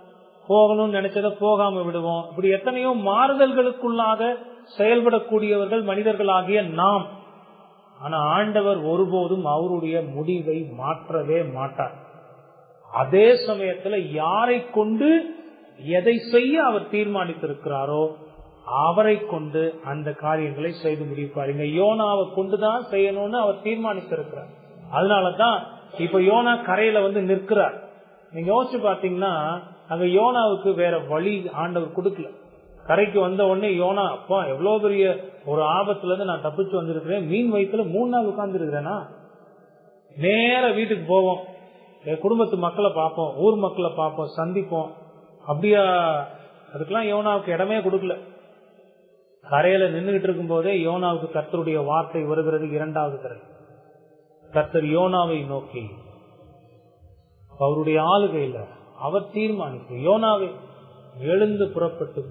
S1: போகணும்னு நினைச்சதை போகாம விடுவோம். இப்படி எத்தனையோ மாறுதல்களுக்குள்ளாக செயல்படக்கூடியவர்கள் மனிதர்களாகிய நாம். ஆனா ஆண்டவர் ஒருபோதும் அவருடைய முடிவை மாற்றவே மாட்டார். அதே சமயத்துல யாரை கொண்டு எதை செய்ய அவர் தீர்மானித்திருக்கிறாரோ அவரை கொண்டு அந்த காரியங்களை செய்து முடிப்பார். இங்க யோனாவை கொண்டுதான் செய்யணும்னு அவர் தீர்மானித்திருக்கிறார். அதனாலதான் இப்ப யோனா கரையில வந்து நிற்கிறார். நீங்க யோசிச்சு பாத்தீங்கன்னா அங்க யோனாவுக்கு வேற வழி ஆண்டவர் கொடுக்கல. கரைக்கு வந்த உடனே யோனா, அப்பா எவ்வளவு பெரிய ஒரு ஆபத்துல இருந்து நான் தப்பிச்சு வந்திருக்கிறேன், மீன் வயிற்றுல 3 நாள் உட்கார்ந்து இருக்கிறேன்னா, நேர வீட்டுக்கு போவோம், குடும்பத்து மக்களை பார்ப்போம், ஊர் மக்களை பார்ப்போம், சந்திப்போம். அப்படியா? அதுக்கெல்லாம் யோனாவுக்கு இடமே கொடுக்கல. கரையில நின்றுகிட்டு இருக்கும் போதே யோனாவுக்கு கர்த்தருடைய வார்த்தை வருகிறது. 2வது கரை, கர்த்தர் யோனாவை நோக்கி, அவருடைய ஆளுகையில அவர் தீர்மானித்து, யோனாவை எழுந்து புறப்பட்டு,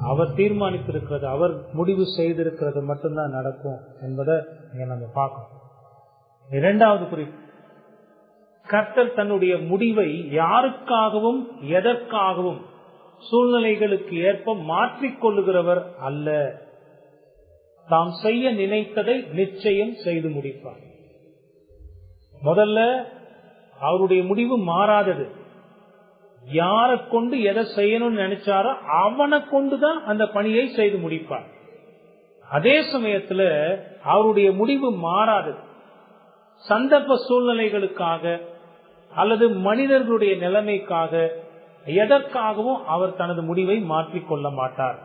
S1: அவர் தீர்மானித்திருக்கிறது, அவர் முடிவு செய்திருக்கிறது மட்டும்தான் நடக்கும் என்பதை நம்ம பார்க்கணும். 2வது குறிப்பு, கர்த்தர் தன்னுடைய முடிவை யாருக்காகவும் எதற்காகவும் சூழ்நிலைகளுக்கு ஏற்ப மாற்றிக்கொள்ளுகிறவர் அல்ல. தாம் செய்ய நினைத்ததை நிச்சயம் செய்து முடிப்பார். முதல்ல அவருடைய முடிவு மாறாதது. யாரை கொண்டு எதை செய்யணும்னு நினைச்சாரோ அவனை கொண்டுதான் அந்த பணியை செய்து முடிப்பார். அதே சமயத்துல அவருடைய முடிவு மாறாதது. சந்தர்ப்ப சூழ்நிலைகளுக்காக அல்லது மனிதர்களுடைய நிலைமைக்காக எதற்காகவும் அவர் தனது முடிவை மாற்றிக்கொள்ள மாட்டார்.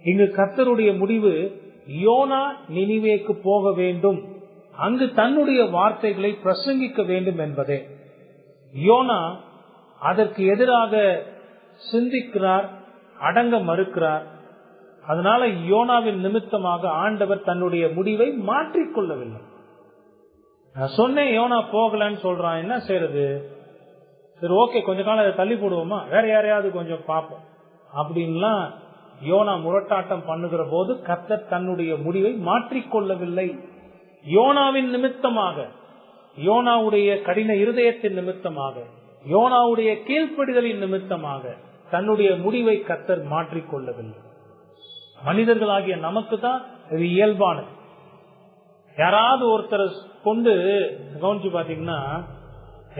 S1: இங்கு கர்த்தருடைய முடிவு யோனா நினிவேக்கு போக வேண்டும், அங்கு தன்னுடைய வார்த்தைகளை பிரசங்கிக்க வேண்டும் என்பதே. யோனா அதற்கு எதிராக சிந்திக்கிறார், அடங்க மறுக்கிறார். அதனால யோனாவின் நிமித்தமாக ஆண்டவர் தன்னுடைய முடிவை மாற்றிக்கொள்ளவில்லை. நான் சொன்னேன் யோனா போகலன்னு சொல்றான், என்ன செய்யறது? சரி ஓகே, கொஞ்ச காலம் அதை தள்ளி போடுவோமா, வேற யாரையாவது கொஞ்சம் பார்ப்போம் அப்படின்லாம் யோனா முரட்டாட்டம் பண்ணுகிற போது கர்த்தர் தன்னுடைய முடிவை மாற்றிக்கொள்ளவில்லை. யோனாவின் நிமித்தமாக, யோனாவுடைய கடின இருதயத்தின் நிமித்தமாக, யோனாவுடைய கீழ்ப்படிதலின் நிமித்தமாக தன்னுடைய முடிவை கர்த்தர் மாற்றிக்கொள்ளவில்லை. மனிதர்களாகிய நமக்கு தான் இது இயல்பானது. யாராவது ஒருத்தரை கொண்டு கவனிச்சு பாத்தீங்கன்னா,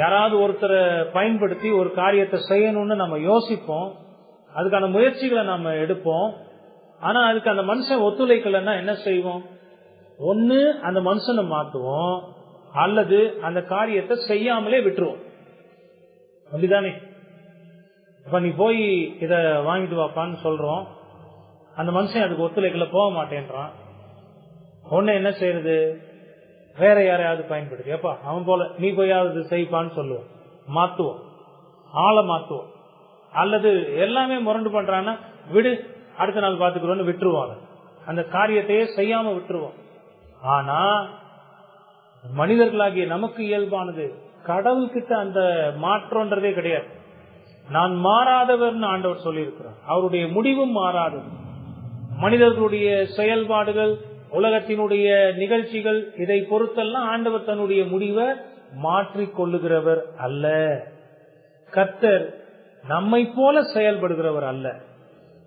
S1: யாராவது ஒருத்தரை பயன்படுத்தி ஒரு காரியத்தை செய்யணும்னு நம்ம யோசிப்போம், அதுக்கான முயற்சிகளை நம்ம எடுப்போம். ஆனா அதுக்கு அந்த மனுஷன் ஒத்துழைக்கலன்னா என்ன செய்வோம்? ஒண்ணு அந்த மனுஷனை மாத்துவோம், அல்லது அந்த காரியத்தை செய்யாமலே விட்டுருவோம். அப்படிதானே? இப்ப நீ போய் இத வாங்கிட்டு வாப்பான்னு சொல்றோம், அந்த மனுஷன் அதுக்கு ஒத்துழைக்கல, போக மாட்டேன்றான். ஒண்ணு என்ன செய்யறது? வேற யாரையாவது பயன்படுத்தி, அப்பா அவன் போல நீ போயாவது செய்ப்பான்னு சொல்லுவோம், மாத்துவோம், ஆளை மாத்துவோம். அல்லது எல்லாமே முரண்டு பண்றான்னா விடு, அடுத்த நாள் பாத்துக்கிறோம்னு விட்டுருவாங்க, அந்த காரியத்தையே செய்யாம விட்டுருவோம். ஆனா மனிதர்களாகிய நமக்கு இயல்பானது, கடவுள்கிட்ட அந்த மாற்றம்ன்றதே கிடையாது. நான் மாறாதவர்னு ஆண்டவர் சொல்லி இருக்கிறார். அவருடைய முடிவும் மாறாதது. மனிதர்களுடைய செயல்பாடுகள், உலகத்தினுடைய நிகழ்ச்சிகள், இதை பொறுத்தெல்லாம் ஆண்டவர் தன்னுடைய முடிவை மாற்றிக் கொள்ளுகிறவர் அல்ல. கர்த்தர் நம்மை போல செயல்படுகிறவர் அல்ல.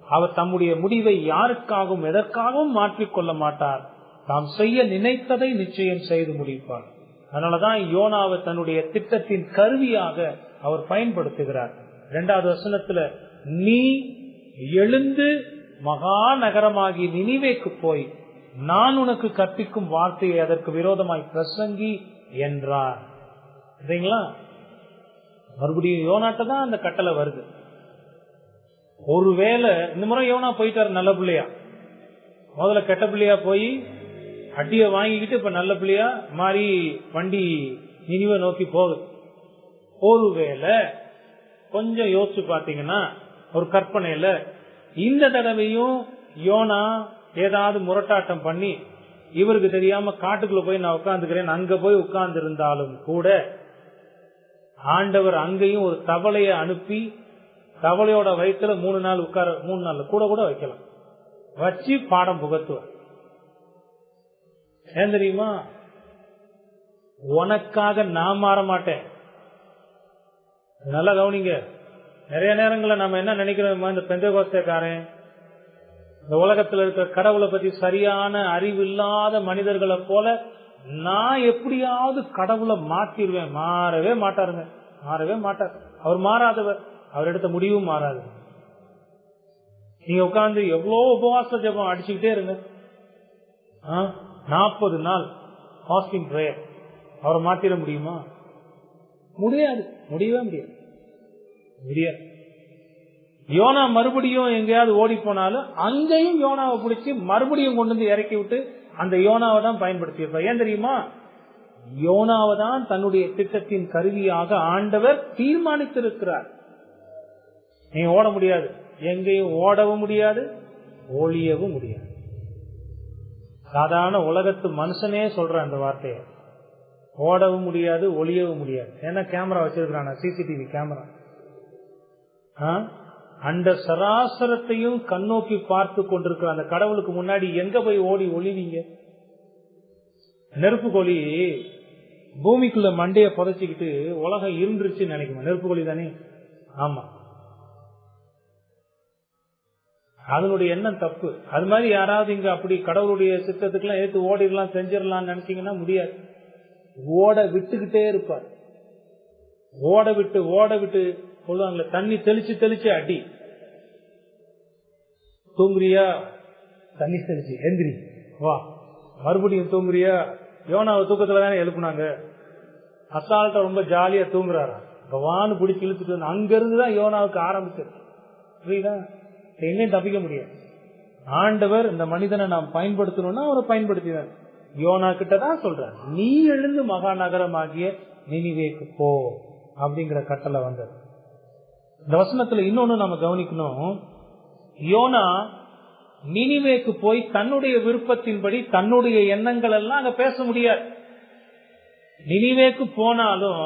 S1: அவர் தம்முடைய முடிவை யாருக்காகவும் எதற்காகவும் மாற்றிக்கொள்ள மாட்டார். தாம் செய்ய நினைத்ததை நிச்சயம் செய்து முடிப்பார். அதனாலதான் யோனாவை தன்னுடைய திட்டத்தின் கருவியாக அவர் பயன்படுத்துகிறார். 2வது வசனத்துல, நீ எழுந்து மகா நகரமாகி நினிவேக்கு போய் நான் உனக்கு கற்பிக்கும் வார்த்தையை அதற்கு விரோதமாய் பிரசங்கி என்றார். சரிங்களா? மறுபடியும் யோனாட்ட தான் அந்த கட்டளை வருது. ஒருவேளை இந்த முறை யோனா போயிட்டாரு நல்ல பிள்ளையா, முதல்ல கெட்ட பிள்ளையா போய் அடிய வாங்கிக்கிட்டு இப்ப நல்ல பிள்ளையா மாறி வண்டி நினிவே நோக்கி போகுது. ஒருவேளை கொஞ்சம் யோசிச்சு பாத்தீங்கன்னா, ஒரு கற்பனையில இந்த தடவையும் யோனா ஏதாவது முரட்டாட்டம் பண்ணி இவருக்கு தெரியாம காட்டுக்குள்ள போய் நான் உட்கார்ந்துக்கிறேன் அங்க போய் உட்கார்ந்து இருந்தாலும் கூட ஆண்டவர் அங்கேயும் ஒரு தவளைய அனுப்பி தவளையோட வயிற்றுல 3 நாள் உட்கார, 3 நாள் கூட கூட வைக்கலாம், வச்சு பாடம் புகத்துவார். ஏன் தெரியுமா? உனக்காக நான் மாற மாட்டேன். நல்லா கவனிங்க. நிறைய நேரங்களில் நம்ம என்ன நினைக்கிறோம், இந்த பெந்தேகோஸ்தேக்காரன், இந்த உலகத்துல இருக்கிற கடவுளை பத்தி சரியான அறிவு இல்லாத மனிதர்களை போல நான் எப்படியாவது கடவுளை மாத்திருவேன். மாறவே மாட்டாருங்க, மாறவே மாட்டார். அவர் மாறாதவர், அவர் எடுத்த முடிவும் மாறாது. நீங்க உட்கார்ந்து எவ்வளவு உபவாச ஜெபம் அடிச்சுக்கிட்டே இருங்க, 40 நாள் ஃபாஸ்டிங் பிரேயர், அவரை மாத்திர முடியுமா? முடியாது, முடியவே முடியாது, முடியாது. யோனா மறுபடியும் எங்கேயாவது ஓடி போனாலும் அங்கேயும் யோனாவை பிடிச்சி மறுபடியும் கொண்டு வந்து இறக்கி விட்டு அந்த யோனாவை தான் பயன்படுத்தியிருப்பார். ஏன் தெரியுமா? யோனாவை தான் தன்னுடைய திட்டத்தின் கருவியாக ஆண்டவர் தீர்மானித்திருக்கிறார். நீங்க ஓட முடியாது, எங்கேயும் ஓடவும் முடியாது, ஒளியவும் முடியாது. சாதாரண உலகத்து மனுஷனே சொல்ற அந்த வார்த்தையை, ஓடவும் முடியாது, ஒளியவும் முடியாது. ஏன்னா கேமரா வச்சிருக்கிறான, சிசிடிவி கேமரா. அந்த சராசரத்தையும் கண்ணோக்கி பார்த்து கொண்டிருக்கிற அந்த கடவுளுக்கு முன்னாடி எங்க போய் ஓடி ஒளிவீங்க? நெருப்பு கோழி பூமிக்குள்ள மண்டைய புதைச்சிக்கிட்டு உலகம் இருந்துருச்சுன்னு நினைக்குமா? நெருப்பு கோழி தானே. ஆமா, அதனுடைய எண்ணம் தப்பு. அது மாதிரி யாராவது இங்க அப்படி கடவுளுடைய சித்தத்துக்கு எல்லாம் ஏத்து ஓடிடலாம் செஞ்சிடலாம் நினைச்சீங்கன்னா முடியாது. ஓட விட்டுக்கிட்டே இருப்பார். ஓட விட்டு சொல்லுவாங்களே, தண்ணி தெளிச்சு தெளிச்சு அடி. தூங்குறியா? தண்ணி தெளிச்சு எந்திரி வா, மறுபடியும் தூங்குறியா? யோனாவை தூக்கத்துல தானே எழுப்புனாங்க. அசால்ட்டா ரொம்ப ஜாலியா தூங்குறாரா, பவான்னு பிடிச்சி இழுத்துட்டு வந்து அங்க இருந்துதான் யோனாவுக்கு ஆரம்பிச்சது. புரியுதா? எங்கேயும் தப்பிக்க முடியாது. ஆண்டவர் இந்த மனிதனை நாம் பயன்படுத்தணும்னா அவரை பயன்படுத்தினார். யோனா கிட்டதான் சொல்றார், நீ எழுந்து மகா நகரமாகிய நினிவேக்கு போ அப்படிங்கிற கட்டளை வந்தது. இந்த வசனத்துல இன்னொன்னு நம்ம கவனிக்கணும். யோனா நினிவேக்கு போய் தன்னுடைய விருப்பத்தின்படி தன்னுடைய எண்ணங்கள் எல்லாம் அங்க பேச முடியாது. நினிவேக்கு போனாலும்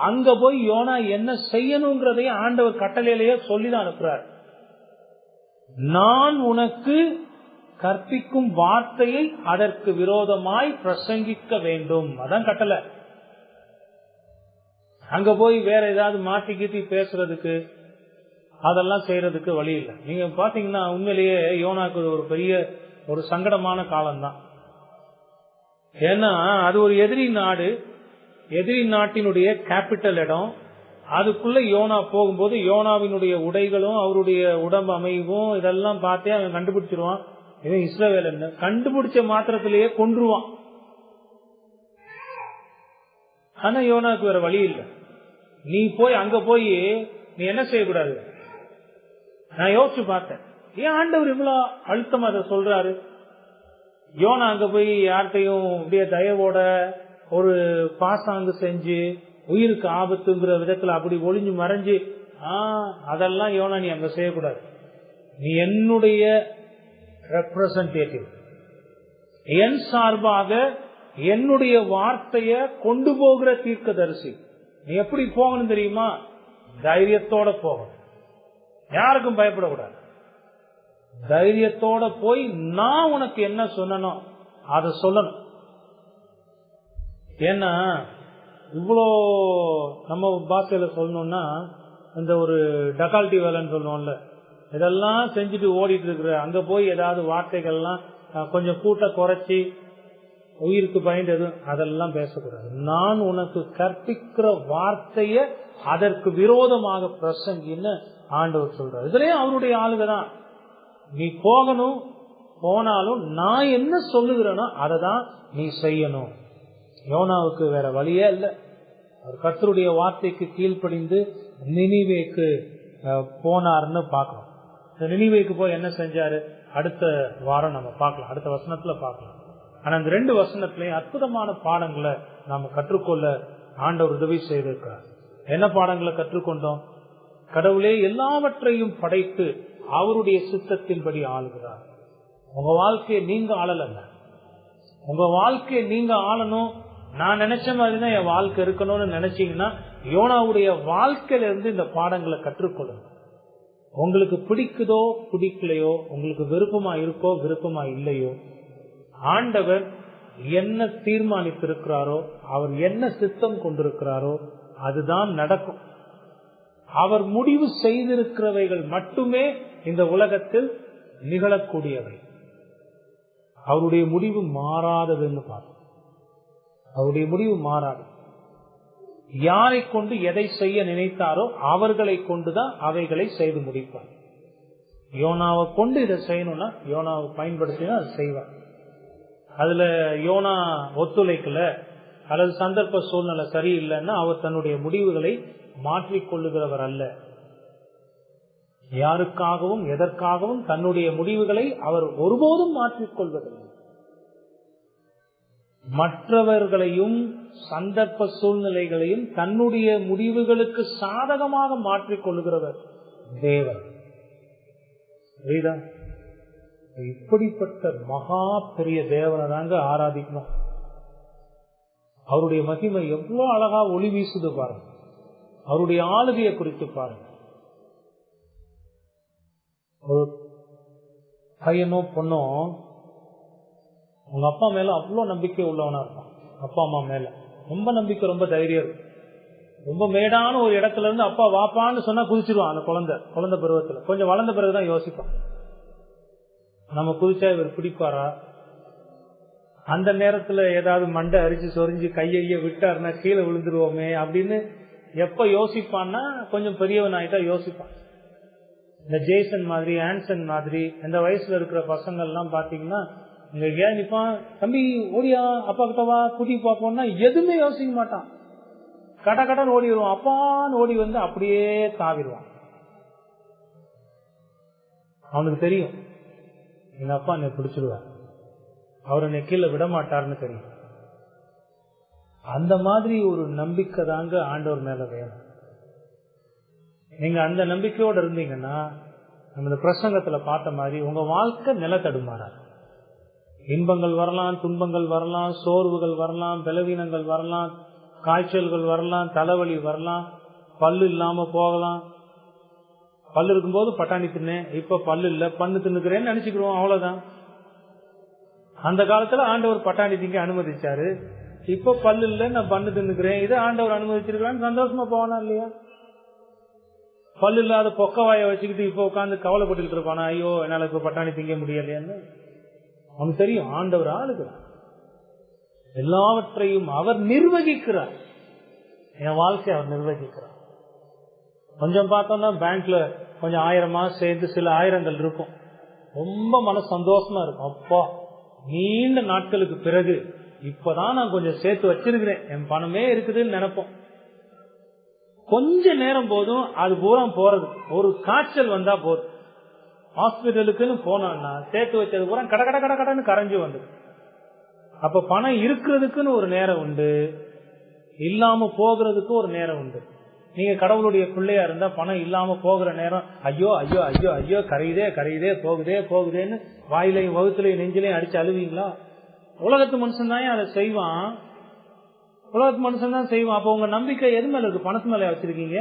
S1: அங்க போய் யோனா என்ன செய்யணும்ன்றதையும் ஆண்டவர் கட்டளையிலேயே சொல்லிதான் அனுப்புறார். நான் உனக்கு கற்பிக்கும் வார்த்தையை அதற்கு விரோதமாய் பிரசங்கிக்க வேண்டும். அதான் கட்டளை. அங்க போய் வேற ஏதாவது மாத்தி கீத்தி பேசுறதுக்கு அதெல்லாம் செய்யறதுக்கு வழி இல்லை. நீங்க பாத்தீங்கன்னா உண்மையிலேயே யோனாக்கு ஒரு பெரிய ஒரு சங்கடமான காலம்தான். ஏன்னா அது ஒரு எதிரி நாடு, எதிரி நாட்டினுடைய கேபிட்டல் இடம். அதுக்குள்ள யோனா போகும்போது யோனாவினுடைய உடைகளும் அவருடைய உடம்பு அமைவும் இதெல்லாம் பார்த்தே அவன் கண்டுபிடிச்சிருவான். இவன் இஸ்ரவேல் கண்டுபிடிச்ச மாத்திரத்திலேயே கொன்றுவான். ஆனா யோனாக்கு வேற வழி இல்லை. நீ போய் அங்க போய் நீ என்ன செய்யக்கூடாது. நான் யோசிச்சு பார்த்தேன், ஏன் ஆண்டவர் இவ்வளவு அழுத்தமா அதை சொல்றாரு. யோனா அங்க போய் யார்கிட்டையும் அப்படியே தயவோட ஒரு பாசாங்கு செஞ்சு உயிருக்கு ஆபத்துங்கிற விதத்துல அப்படி ஒளிஞ்சு மறைஞ்சு அதெல்லாம் யோனா நீ அங்க செய்யக்கூடாது. நீ என்னுடைய ரெப்ரசன்டேட்டிவ், என் சார்பாக என்னுடைய வார்த்தைய கொண்டு போகிற தீர்க்கதரிசி. நீ எப்படி போகணும் தெரியுமா? தைரியத்தோட போகணும், யாருக்கும் பயப்படக்கூடாது. தைரியத்தோட போய் நான் உனக்கு என்ன சொன்னனோ அதை சொல்லணும். ஏன்னா இவ்வளோ நம்ம பாஷையில சொல்லணும்னா இந்த ஒரு டகால்டி வேலைன்னு சொல்லுவோம்ல, இதெல்லாம் செஞ்சுட்டு ஓடிட்டு இருக்கிற அங்க போய் ஏதாவது வார்த்தைகள்லாம் கொஞ்சம் கூட்ட குறைச்சி உயிருக்கு பயந்து எதுவும் அதெல்லாம் பேசக்கூடாது. நான் உனக்கு கற்பிக்கிற வார்த்தைய அதற்கு விரோதமாக பிரசங்கின்னு ஆண்டவர் சொல்றாரு. இதுலயும் அவருடைய ஆளுக தான். நீ போகணும், போனாலும் நான் என்ன சொல்லுகிறேனோ அதை தான் நீ செய்யணும். யோனாவுக்கு வேற வழியே இல்லை. அவர் கர்த்தருடைய வார்த்தைக்கு கீழ்ப்படிந்து நினிவேக்கு போனார்னு பார்க்கணும். நினிவேக்கு போய் என்ன செஞ்சாரு அடுத்த வாரம் நம்ம பார்க்கலாம், அடுத்த வசனத்துல பார்க்கலாம். ஆனா இந்த 2 வசனத்திலையும் அற்புதமான பாடங்களை நாம கற்றுக்கொள்ள ஆண்டவர் உதவி செய்திருக்கிறார். என்ன பாடங்களை கற்றுக்கொண்டோம்? கடவுளே எல்லாவற்றையும் படைத்து அவருடைய சித்தத்தின்படி ஆளுகிறார். உங்க வாழ்க்கையை நீங்க ஆளல, உங்க வாழ்க்கையை நீங்க ஆளணும். நான் நினைச்ச மாதிரிதான் என் வாழ்க்கை இருக்கணும்னு நினைச்சீங்கன்னா யோனாவுடைய வாழ்க்கையில இருந்து இந்த பாடங்களை கற்றுக்கொள்ளுங்க. உங்களுக்கு பிடிக்குதோ பிடிக்கலையோ, உங்களுக்கு விருப்பமா இருக்கோ விருப்பமா இல்லையோ, ஆண்டவர் என்ன தீர்மானித்திருக்கிறாரோ, அவர் என்ன சித்தம் கொண்டிருக்கிறாரோ அதுதான் நடக்கும். அவர் முடிவு செய்திருக்கிறவைகள் மட்டுமே இந்த உலகத்தில் நிகழக்கூடியவை. அவருடைய முடிவு மாறாததுன்னு பார்த்தோம். அவருடைய முடிவு மாறாது. யாரை கொண்டு எதை செய்ய நினைத்தாரோ அவர்களை கொண்டுதான் அவைகளை செய்து முடிப்பார். யோனாவை கொண்டு இதை செய்யணும்னா யோனாவை பயன்படுத்தினா அதை செய்வார். அதுல யோனா ஒத்துழைக்கல அல்லது சந்தர்ப்ப சூழ்நிலை சரியில்லைன்னா அவர் தன்னுடைய முடிவுகளை மாற்றிக்கொள்ளுகிறவர் அல்ல. யாருக்காகவும் எதற்காகவும் தன்னுடைய முடிவுகளை அவர் ஒருபோதும் மாற்றிக்கொள்வதில்லை. மற்றவர்களையும் சந்தர்ப்ப சூழ்நிலைகளையும் தன்னுடைய முடிவுகளுக்கு சாதகமாக மாற்றிக்கொள்ளுகிறவர் தேவன். இப்படிப்பட்ட மகா பெரிய தேவனை தாங்க ஆராதிக்கணும். அவருடைய மகிமை எவ்வளவு அழகா ஒளி வீசுது பாருங்க. அவருடைய ஆளுகையை குறித்து பாருங்க. ஒரு பையனோ பொண்ணோ உங்க அப்பா மேல அவ்வளவு நம்பிக்கை உள்ளவனா இருப்பான். அப்பா அம்மா மேல ரொம்ப நம்பிக்கை, ரொம்ப தைரியம் இருக்கும். ரொம்ப மேடான ஒரு இடத்துல இருந்து அப்பா வாப்பான்னு சொன்னா குதிச்சிருவான். அந்த குழந்தை பருவத்துல கொஞ்சம் வளர்ந்த பிறகுதான் யோசிப்பான், நம்ம குதிச்சா இவர் பிடிப்பாரா, அந்த நேரத்துல ஏதாவது மண்டை அரிச்சு சொரிஞ்சு கைய விட்டாருன்னா கீழே விழுந்துருவோமே அப்படின்னு எப்ப யோசிப்பான்னா கொஞ்சம் பெரியவன் ஆயிட்டா யோசிப்பான். இந்த ஜேசன் மாதிரி, ஆன்சன் மாதிரி இந்த வயசுல இருக்கிற பசங்க எல்லாம் பாத்தீங்கன்னா இங்க ஏன் நிப்பான், தம்பி ஓடியா அப்பா கிட்டவா குடி பாப்போம்னா எதுவுமே யோசிக்க மாட்டான். கடன் ஓடி வருவான். அப்பான்னு ஓடி வந்து அப்படியே தாவிடுவான். அவனுக்கு தெரியும் எங்க அப்பா என்னை பிடிச்சிடுவார், அவர் என்னை கீழே விட மாட்டார்னு தெரியும். அந்த மாதிரி ஒரு நம்பிக்கை தாங்க ஆண்டவர் மேல வேணும். நீங்க அந்த நம்பிக்கையோட இருந்தீங்கன்னா நம்ம இந்த பிரசங்கத்துல பார்த்த மாதிரி உங்க வாழ்க்கை நிலத்தடுமாறாது. இன்பங்கள் வரலாம், துன்பங்கள் வரலாம், சோர்வுகள் வரலாம், பலவீனங்கள் வரலாம், காய்ச்சல்கள் வரலாம், தலைவலி வரலாம், பல்லு இல்லாம போகலாம். பல்லு இருக்கும்போது பட்டாணி தின்னேன், இப்ப பல்லு இல்ல பண்ணு தின்னுக்கிறேன்னு நினைச்சுக்கிறோம், அவ்வளவுதான். அந்த காலத்துல ஆண்டவர் பட்டாணி திங்க அனுமதிச்சாரு, இப்ப பல்லு இல்ல நான் பண்ணு தின்னுக்கிறேன், இதை ஆண்டவர் அனுமதிச்சிருக்கான்னு சந்தோஷமா போவானா இல்லையா? பல்லு இல்லாத பொக்கவாய வச்சுக்கிட்டு இப்ப உட்காந்து கவலைப்பட்டு இருப்பானா, ஐயோ என்னால இப்ப பட்டாணி திங்க முடியலையான்னு? அவனுக்கு தெரியும் ஆண்டவர் ஆளுகிறார், எல்லாவற்றையும் அவர் நிர்வகிக்கிறார். என் வாழ்க்கை அவர் நிர்வகிக்கிறார். கொஞ்சம் பார்த்தோம்னா பேங்க்ல கொஞ்சம் 1000 சேர்ந்து சில ஆயிரங்கள் இருக்கும், ரொம்ப மன சந்தோஷமா இருக்கும். அப்பா நீண்ட நாட்களுக்கு பிறகு இப்பதான் நான் கொஞ்சம் சேர்த்து வச்சிருக்கிறேன், என் பணமே இருக்குதுன்னு நினைப்போம். கொஞ்ச நேரம் போதும் அது பூரா போறது. ஒரு காய்ச்சல் வந்தா போதும், ஹாஸ்பிட்டலுக்குன்னு போனோம்னா சேர்த்து வச்சது பூரா கட கட கட கடன்னு கரைஞ்சு வந்து. அப்ப பணம் இருக்கிறதுக்குன்னு ஒரு நேரம் உண்டு, இல்லாம போகிறதுக்கு ஒரு நேரம் உண்டு. நீங்க கடவுளுடைய பிள்ளையா இருந்தா பணம் இல்லாம போகிற நேரம் ஐயோ ஐயோ ஐயோ ஐயோ கரையுதே கரையுதே போகுதே போகுதேன்னு வாயிலையும் வகுத்துலையும் நெஞ்சிலையும் அடிச்சு அழுவீங்களா? உலகத்து மனுஷன் தான் அதை செய்வான், உலகத்து மனுஷன் தான் செய்வான். அப்ப உங்க நம்பிக்கை எது மேல இருக்கு? பணத்து மேல வச்சிருக்கீங்க?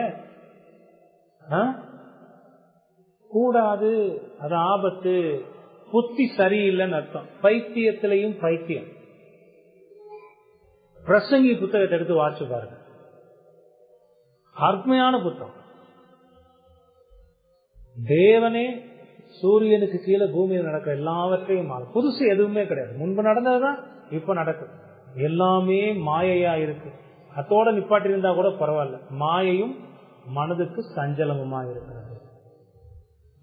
S1: கூடாது, அது ஆபத்து, புத்தி சரியில்லைன்னு அர்த்தம். பைத்தியத்திலையும் பைத்தியம். பிரசங்கி புத்தகத்தை எடுத்து வாசிச்சு பாருங்க, அருமையான புத்தகம். தேவனே சூரியனுக்கு கீழே பூமியில் நடக்கிற எல்லாவற்றையும் புதுசு எதுவுமே கிடையாது, முன்பு நடந்ததுதான் இப்ப நடக்குது. எல்லாமே மாயையா இருக்கு. அதோட நிப்பாட்டி இருந்தா கூட பரவாயில்ல, மாயையும் மனதுக்கு சஞ்சலமுமா இருக்கிறது.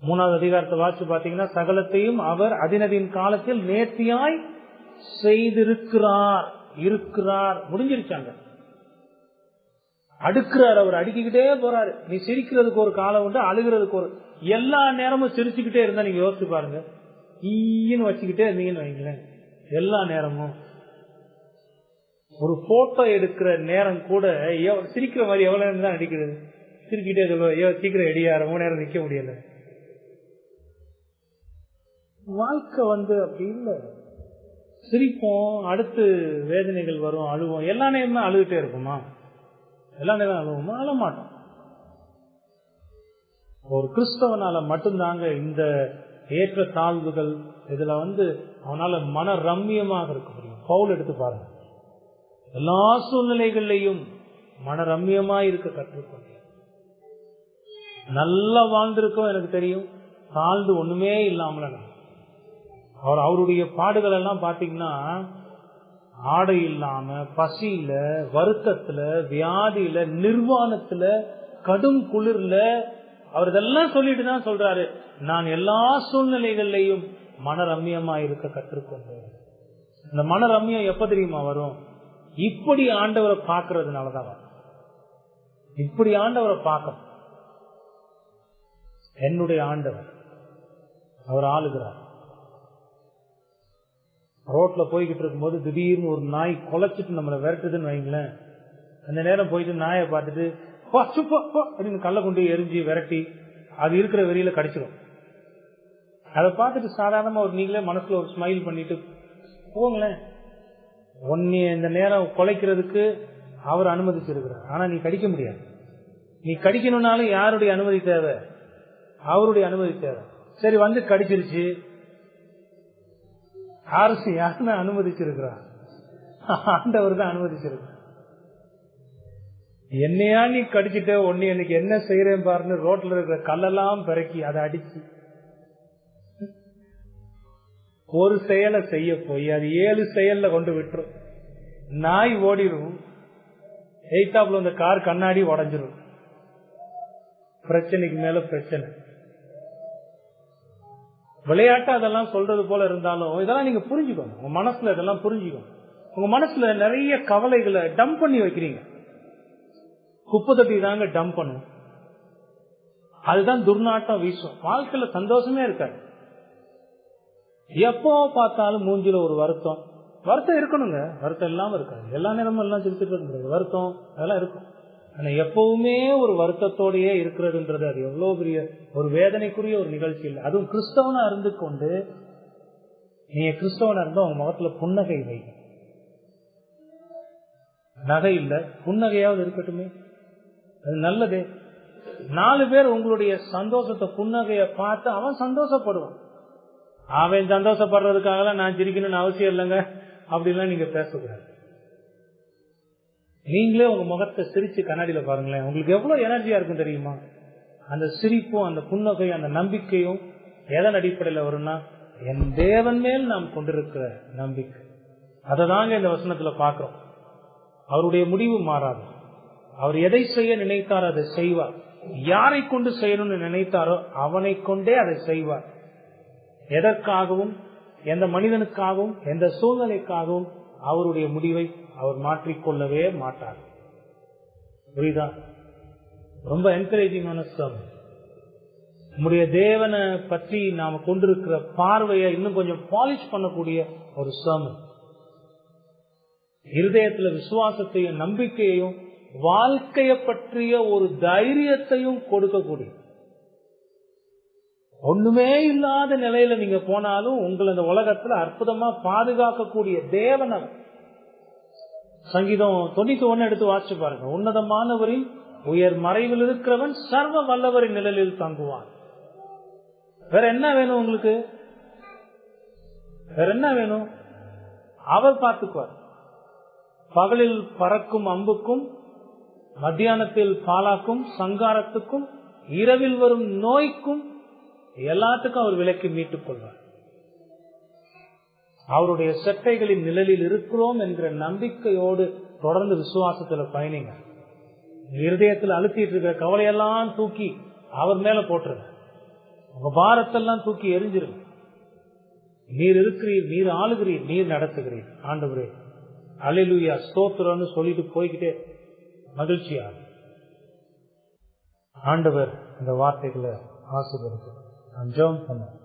S1: 3வது அதிகாரத்தை வாசிச்சு பாத்தீங்கன்னா, சகலத்தையும் அவர் அதினதின் காலத்தில் நேர்த்தியாய் செய்திருக்கிறார். இருக்கிறார் முடிஞ்சிருச்சாங்க, அடுக்கிறார். அவர் அடுக்கிக்கிட்டே போறாரு. நீ சிரிக்கிறதுக்கு ஒரு காலம் உண்டு, அழுகிறதுக்கு ஒரு. எல்லா நேரமும் சிரிச்சுக்கிட்டே இருந்தா நீங்க யோசிச்சு பாருங்க, ஈன்னு வச்சுக்கிட்டே இருந்தீங்கன்னு வைங்களேன், எல்லா நேரமும். ஒரு போட்டோ எடுக்கிற நேரம் கூட சிரிக்கிற மாதிரி எவ்வளவு நேரம் தான் அடிக்கிறது, சிரிக்கிட்டே சொல்லுவோம் சீக்கிரம் எடியா, ரொம்ப நேரம் நிக்க முடியல. வாழ்க்கை அப்படி இல்லை. சிரிப்போம், அடுத்து வேதனைகள் வரும், அழுவோம். எல்லா நேரமும் அழுதுட்டே இருக்குமா? எல்லா நேரம் அழுவோமா? அழ மாட்டோம். ஒரு கிறிஸ்தவனால மட்டும்தாங்க இந்த ஏற்ற தாழ்வுகள் இதுல அவனால மன ரம்மியமாக இருக்க முடியும். பவுல் எடுத்து பாருங்க, எல்லா சூழ்நிலைகள்லையும் மன ரம்மியமா இருக்க கற்றுக்கொள்ள. நல்லா வாழ்ந்திருக்கோம் எனக்கு தெரியும், தாழ்ந்து ஒண்ணுமே இல்லாமல. அவருடைய பாடுகள் எல்லாம் பாத்தீங்கன்னா, ஆடை இல்லாம, பசியில, வருத்தத்துல, வியாதியில, நிர்வாணத்துல, கடும் குளிர்ல, அவர் இதெல்லாம் சொல்லிட்டு தான் சொல்றாரு, நான் எல்லா சூழ்நிலைகள்லையும் மன ரம்மியமா இருக்க கற்றுக்கொண்டேன். இந்த மன ரம்மியம் எப்ப தெரியுமா வரும்? இப்படி ஆண்டவரை பார்க்கறதுனாலதான் வரும். இப்படி ஆண்டவரை பார்க்க, என்னுடைய ஆண்டவர் அவர் ஆளுகிறார். ரோட்ல போய்கிட்டு இருக்கும்போது திடீர்னு ஒரு நாய் குலைச்சிட்டு நம்மளை விரட்டுதுன்னு வைங்களேன், அந்த நேரம் போயிட்டு நாயை பார்த்துட்டு அப்படின்னு கல்ல கொண்டு எரிஞ்சு விரட்டி அது இருக்கிற வெறியில கடிச்சிடும். அதை பார்த்துட்டு சாதாரணமா நீங்களே மனசுல ஒரு ஸ்மைல் பண்ணிட்டு போங்களேன். ஒன்னிய இந்த நேரம் குலைக்கிறதுக்கு அவர் அனுமதிச்சிருக்கிறார், ஆனா நீ கடிக்க முடியாது. நீ கடிக்கணும்னாலும் யாருடைய அனுமதி தேவை? அவருடைய அனுமதி தேவை. சரி கடிச்சிருச்சு, அரசு யாருன்னு அனுமதிச்சிருக்கிறார்? ஆண்டவர் தான் அனுமதிச்சிருக்கிறார். என்னையா நீ கடிச்சிட்ட, ஒன்னு எனக்கு என்ன செய்யறேன் பாருன்னு ரோட்ல இருக்கிற கல்லெல்லாம் பிறக்கி அதை அடிச்சு ஒரு செயலை செய்ய போய் அது 7 செயல்ல கொண்டு விட்டுரும். நாய் ஓடிடும், எய்தாப்புல இந்த கார் கண்ணாடி உடஞ்சிரும். பிரச்சனைக்கு மேல பிரச்சனை. விளையாட்டு அதெல்லாம் சொல்றது போல இருந்தாலும் இதெல்லாம் நீங்க புரிஞ்சுக்கணும். உங்க மனசுல இதெல்லாம் புரிஞ்சுக்கணும். உங்க மனசுல நிறைய கவலைகளை டம்ப் பண்ணி வைக்கிறீங்க. குப்பை தட்டி தாங்க டம்ப் பண்ணும், அதுதான் துர்நாட்டம் வீசும். வாழ்க்கையில சந்தோஷமே இருக்காது. எப்போ பார்த்தாலும் மூஞ்சில ஒரு வருத்தம். வருத்தம் இருக்கணுங்க, வருத்தம் இல்லாம இருக்காது. எல்லா நேரமும் எல்லாம் சிரிச்சுட்டு இருக்க முடியாது, வருத்தம் அதெல்லாம் இருக்கும். ஆனா எப்பவுமே ஒரு வருத்தத்தோடயே இருக்கிறதுன்றது அது எவ்வளவு பெரிய ஒரு வேதனைக்குரிய ஒரு நிகழ்ச்சி இல்லை. அதுவும் கிறிஸ்தவனா இருந்து கொண்டு, நீங்க கிறிஸ்தவனா இருந்தா உங்க முகத்துல புன்னகை வை. நகை இல்ல, புன்னகையாவது இருக்கட்டுமே, அது நல்லதே. 4 பேர் உங்களுடைய சந்தோஷத்தை, புன்னகைய பார்த்து அவன் சந்தோஷப்படுவான். அவன் சந்தோஷப்படுறதுக்காக நான் சிரிக்கணும்னு அவசியம் இல்லைங்க அப்படிலாம் நீங்க பேசக்கூடாது. நீங்களே உங்க முகத்தை சிரிச்சு கண்ணாடியில பாருங்களேன், உங்களுக்கு எவ்வளவு எனர்ஜியா இருக்கும் தெரியுமா? அந்த சிரிப்பும் அந்த புன்னகையும் அந்த நம்பிக்கையும் எதன் அடிப்படையில் வரும்னா, என் தேவன் மேல் நாம் கொண்டிருக்கிற நம்பிக்கை. அதை தாங்க இந்த வசனத்துல பாக்குறோம். அவருடைய முடிவு மாறாது. அவர் எதை செய்ய நினைத்தாரோ அதை செய்வார். யாரை கொண்டு செய்யணும்னு நினைத்தாரோ அவனை கொண்டே அதை செய்வார். எதற்காகவும், எந்த மனிதனுக்காகவும், எந்த சூழ்நிலைக்காகவும் அவருடைய முடிவை அவர் மாற்றிக்கொள்ளவே மாட்டார். புரியுதா? ரொம்ப என்கரேஜிங்கான சர்மன். நம்முடைய தேவனை பற்றி நாம கொண்டிருக்கிற பார்வையை இன்னும் கொஞ்சம் பாலிஷ் பண்ணக்கூடிய ஒரு சர்மன். இருதயத்துல விசுவாசத்தையும் நம்பிக்கையையும் வாழ்க்கையை பற்றிய ஒரு தைரியத்தையும் கொடுக்கக்கூடிய, ஒண்ணுமே இல்லாத நிலையில நீங்க போனாலும் உங்களை இந்த உலகத்துல அற்புதமா பாதுகாக்கக்கூடிய தேவன் அவர். சங்கீதம் 91 எடுத்து வாசிச்சு பாருங்க. உன்னதமானவரின் உயர் மறைவில் இருக்கிறவன் சர்வ வல்லவரின் நிழலில் தங்குவான். வேற என்ன வேணும் உங்களுக்கு? வேற என்ன வேணும்? அவர் பார்த்துக்குவார். பகலில் பறக்கும் அம்புக்கும், மத்தியானத்தில் பாலாக்கும் சங்காரத்துக்கும், இரவில் வரும் நோய்க்கும் எல்லாத்துக்கும் அவர் விலக்கி மீட்டுக் கொள்வார். அவருடைய செட்டைகளின் நிழலில் இருக்கிறோம் என்கிற நம்பிக்கையோடு தொடர்ந்து விசுவாசத்துல பயணிங்க. இருதயத்தில் அழுத்திட்டு இருக்கிற கவலையெல்லாம் தூக்கி அவர் மேல போட்டுருங்க. உங்க பாரத்தெல்லாம் தூக்கி எரிஞ்சிருங்க. நீர் இருக்கிறீர், நீர் ஆளுகிறீர், நீர் நடத்துகிறீர். ஆண்டவரே அல்லேலூயா ஸ்தோத்திரம்னு சொல்லிட்டு போய்கிட்டே மகிழ்ச்சியா. ஆண்டவர் இந்த வார்த்தைகளை ஆசீர்வதிக்கிறார். ஜெபம் பண்ணுவோம்.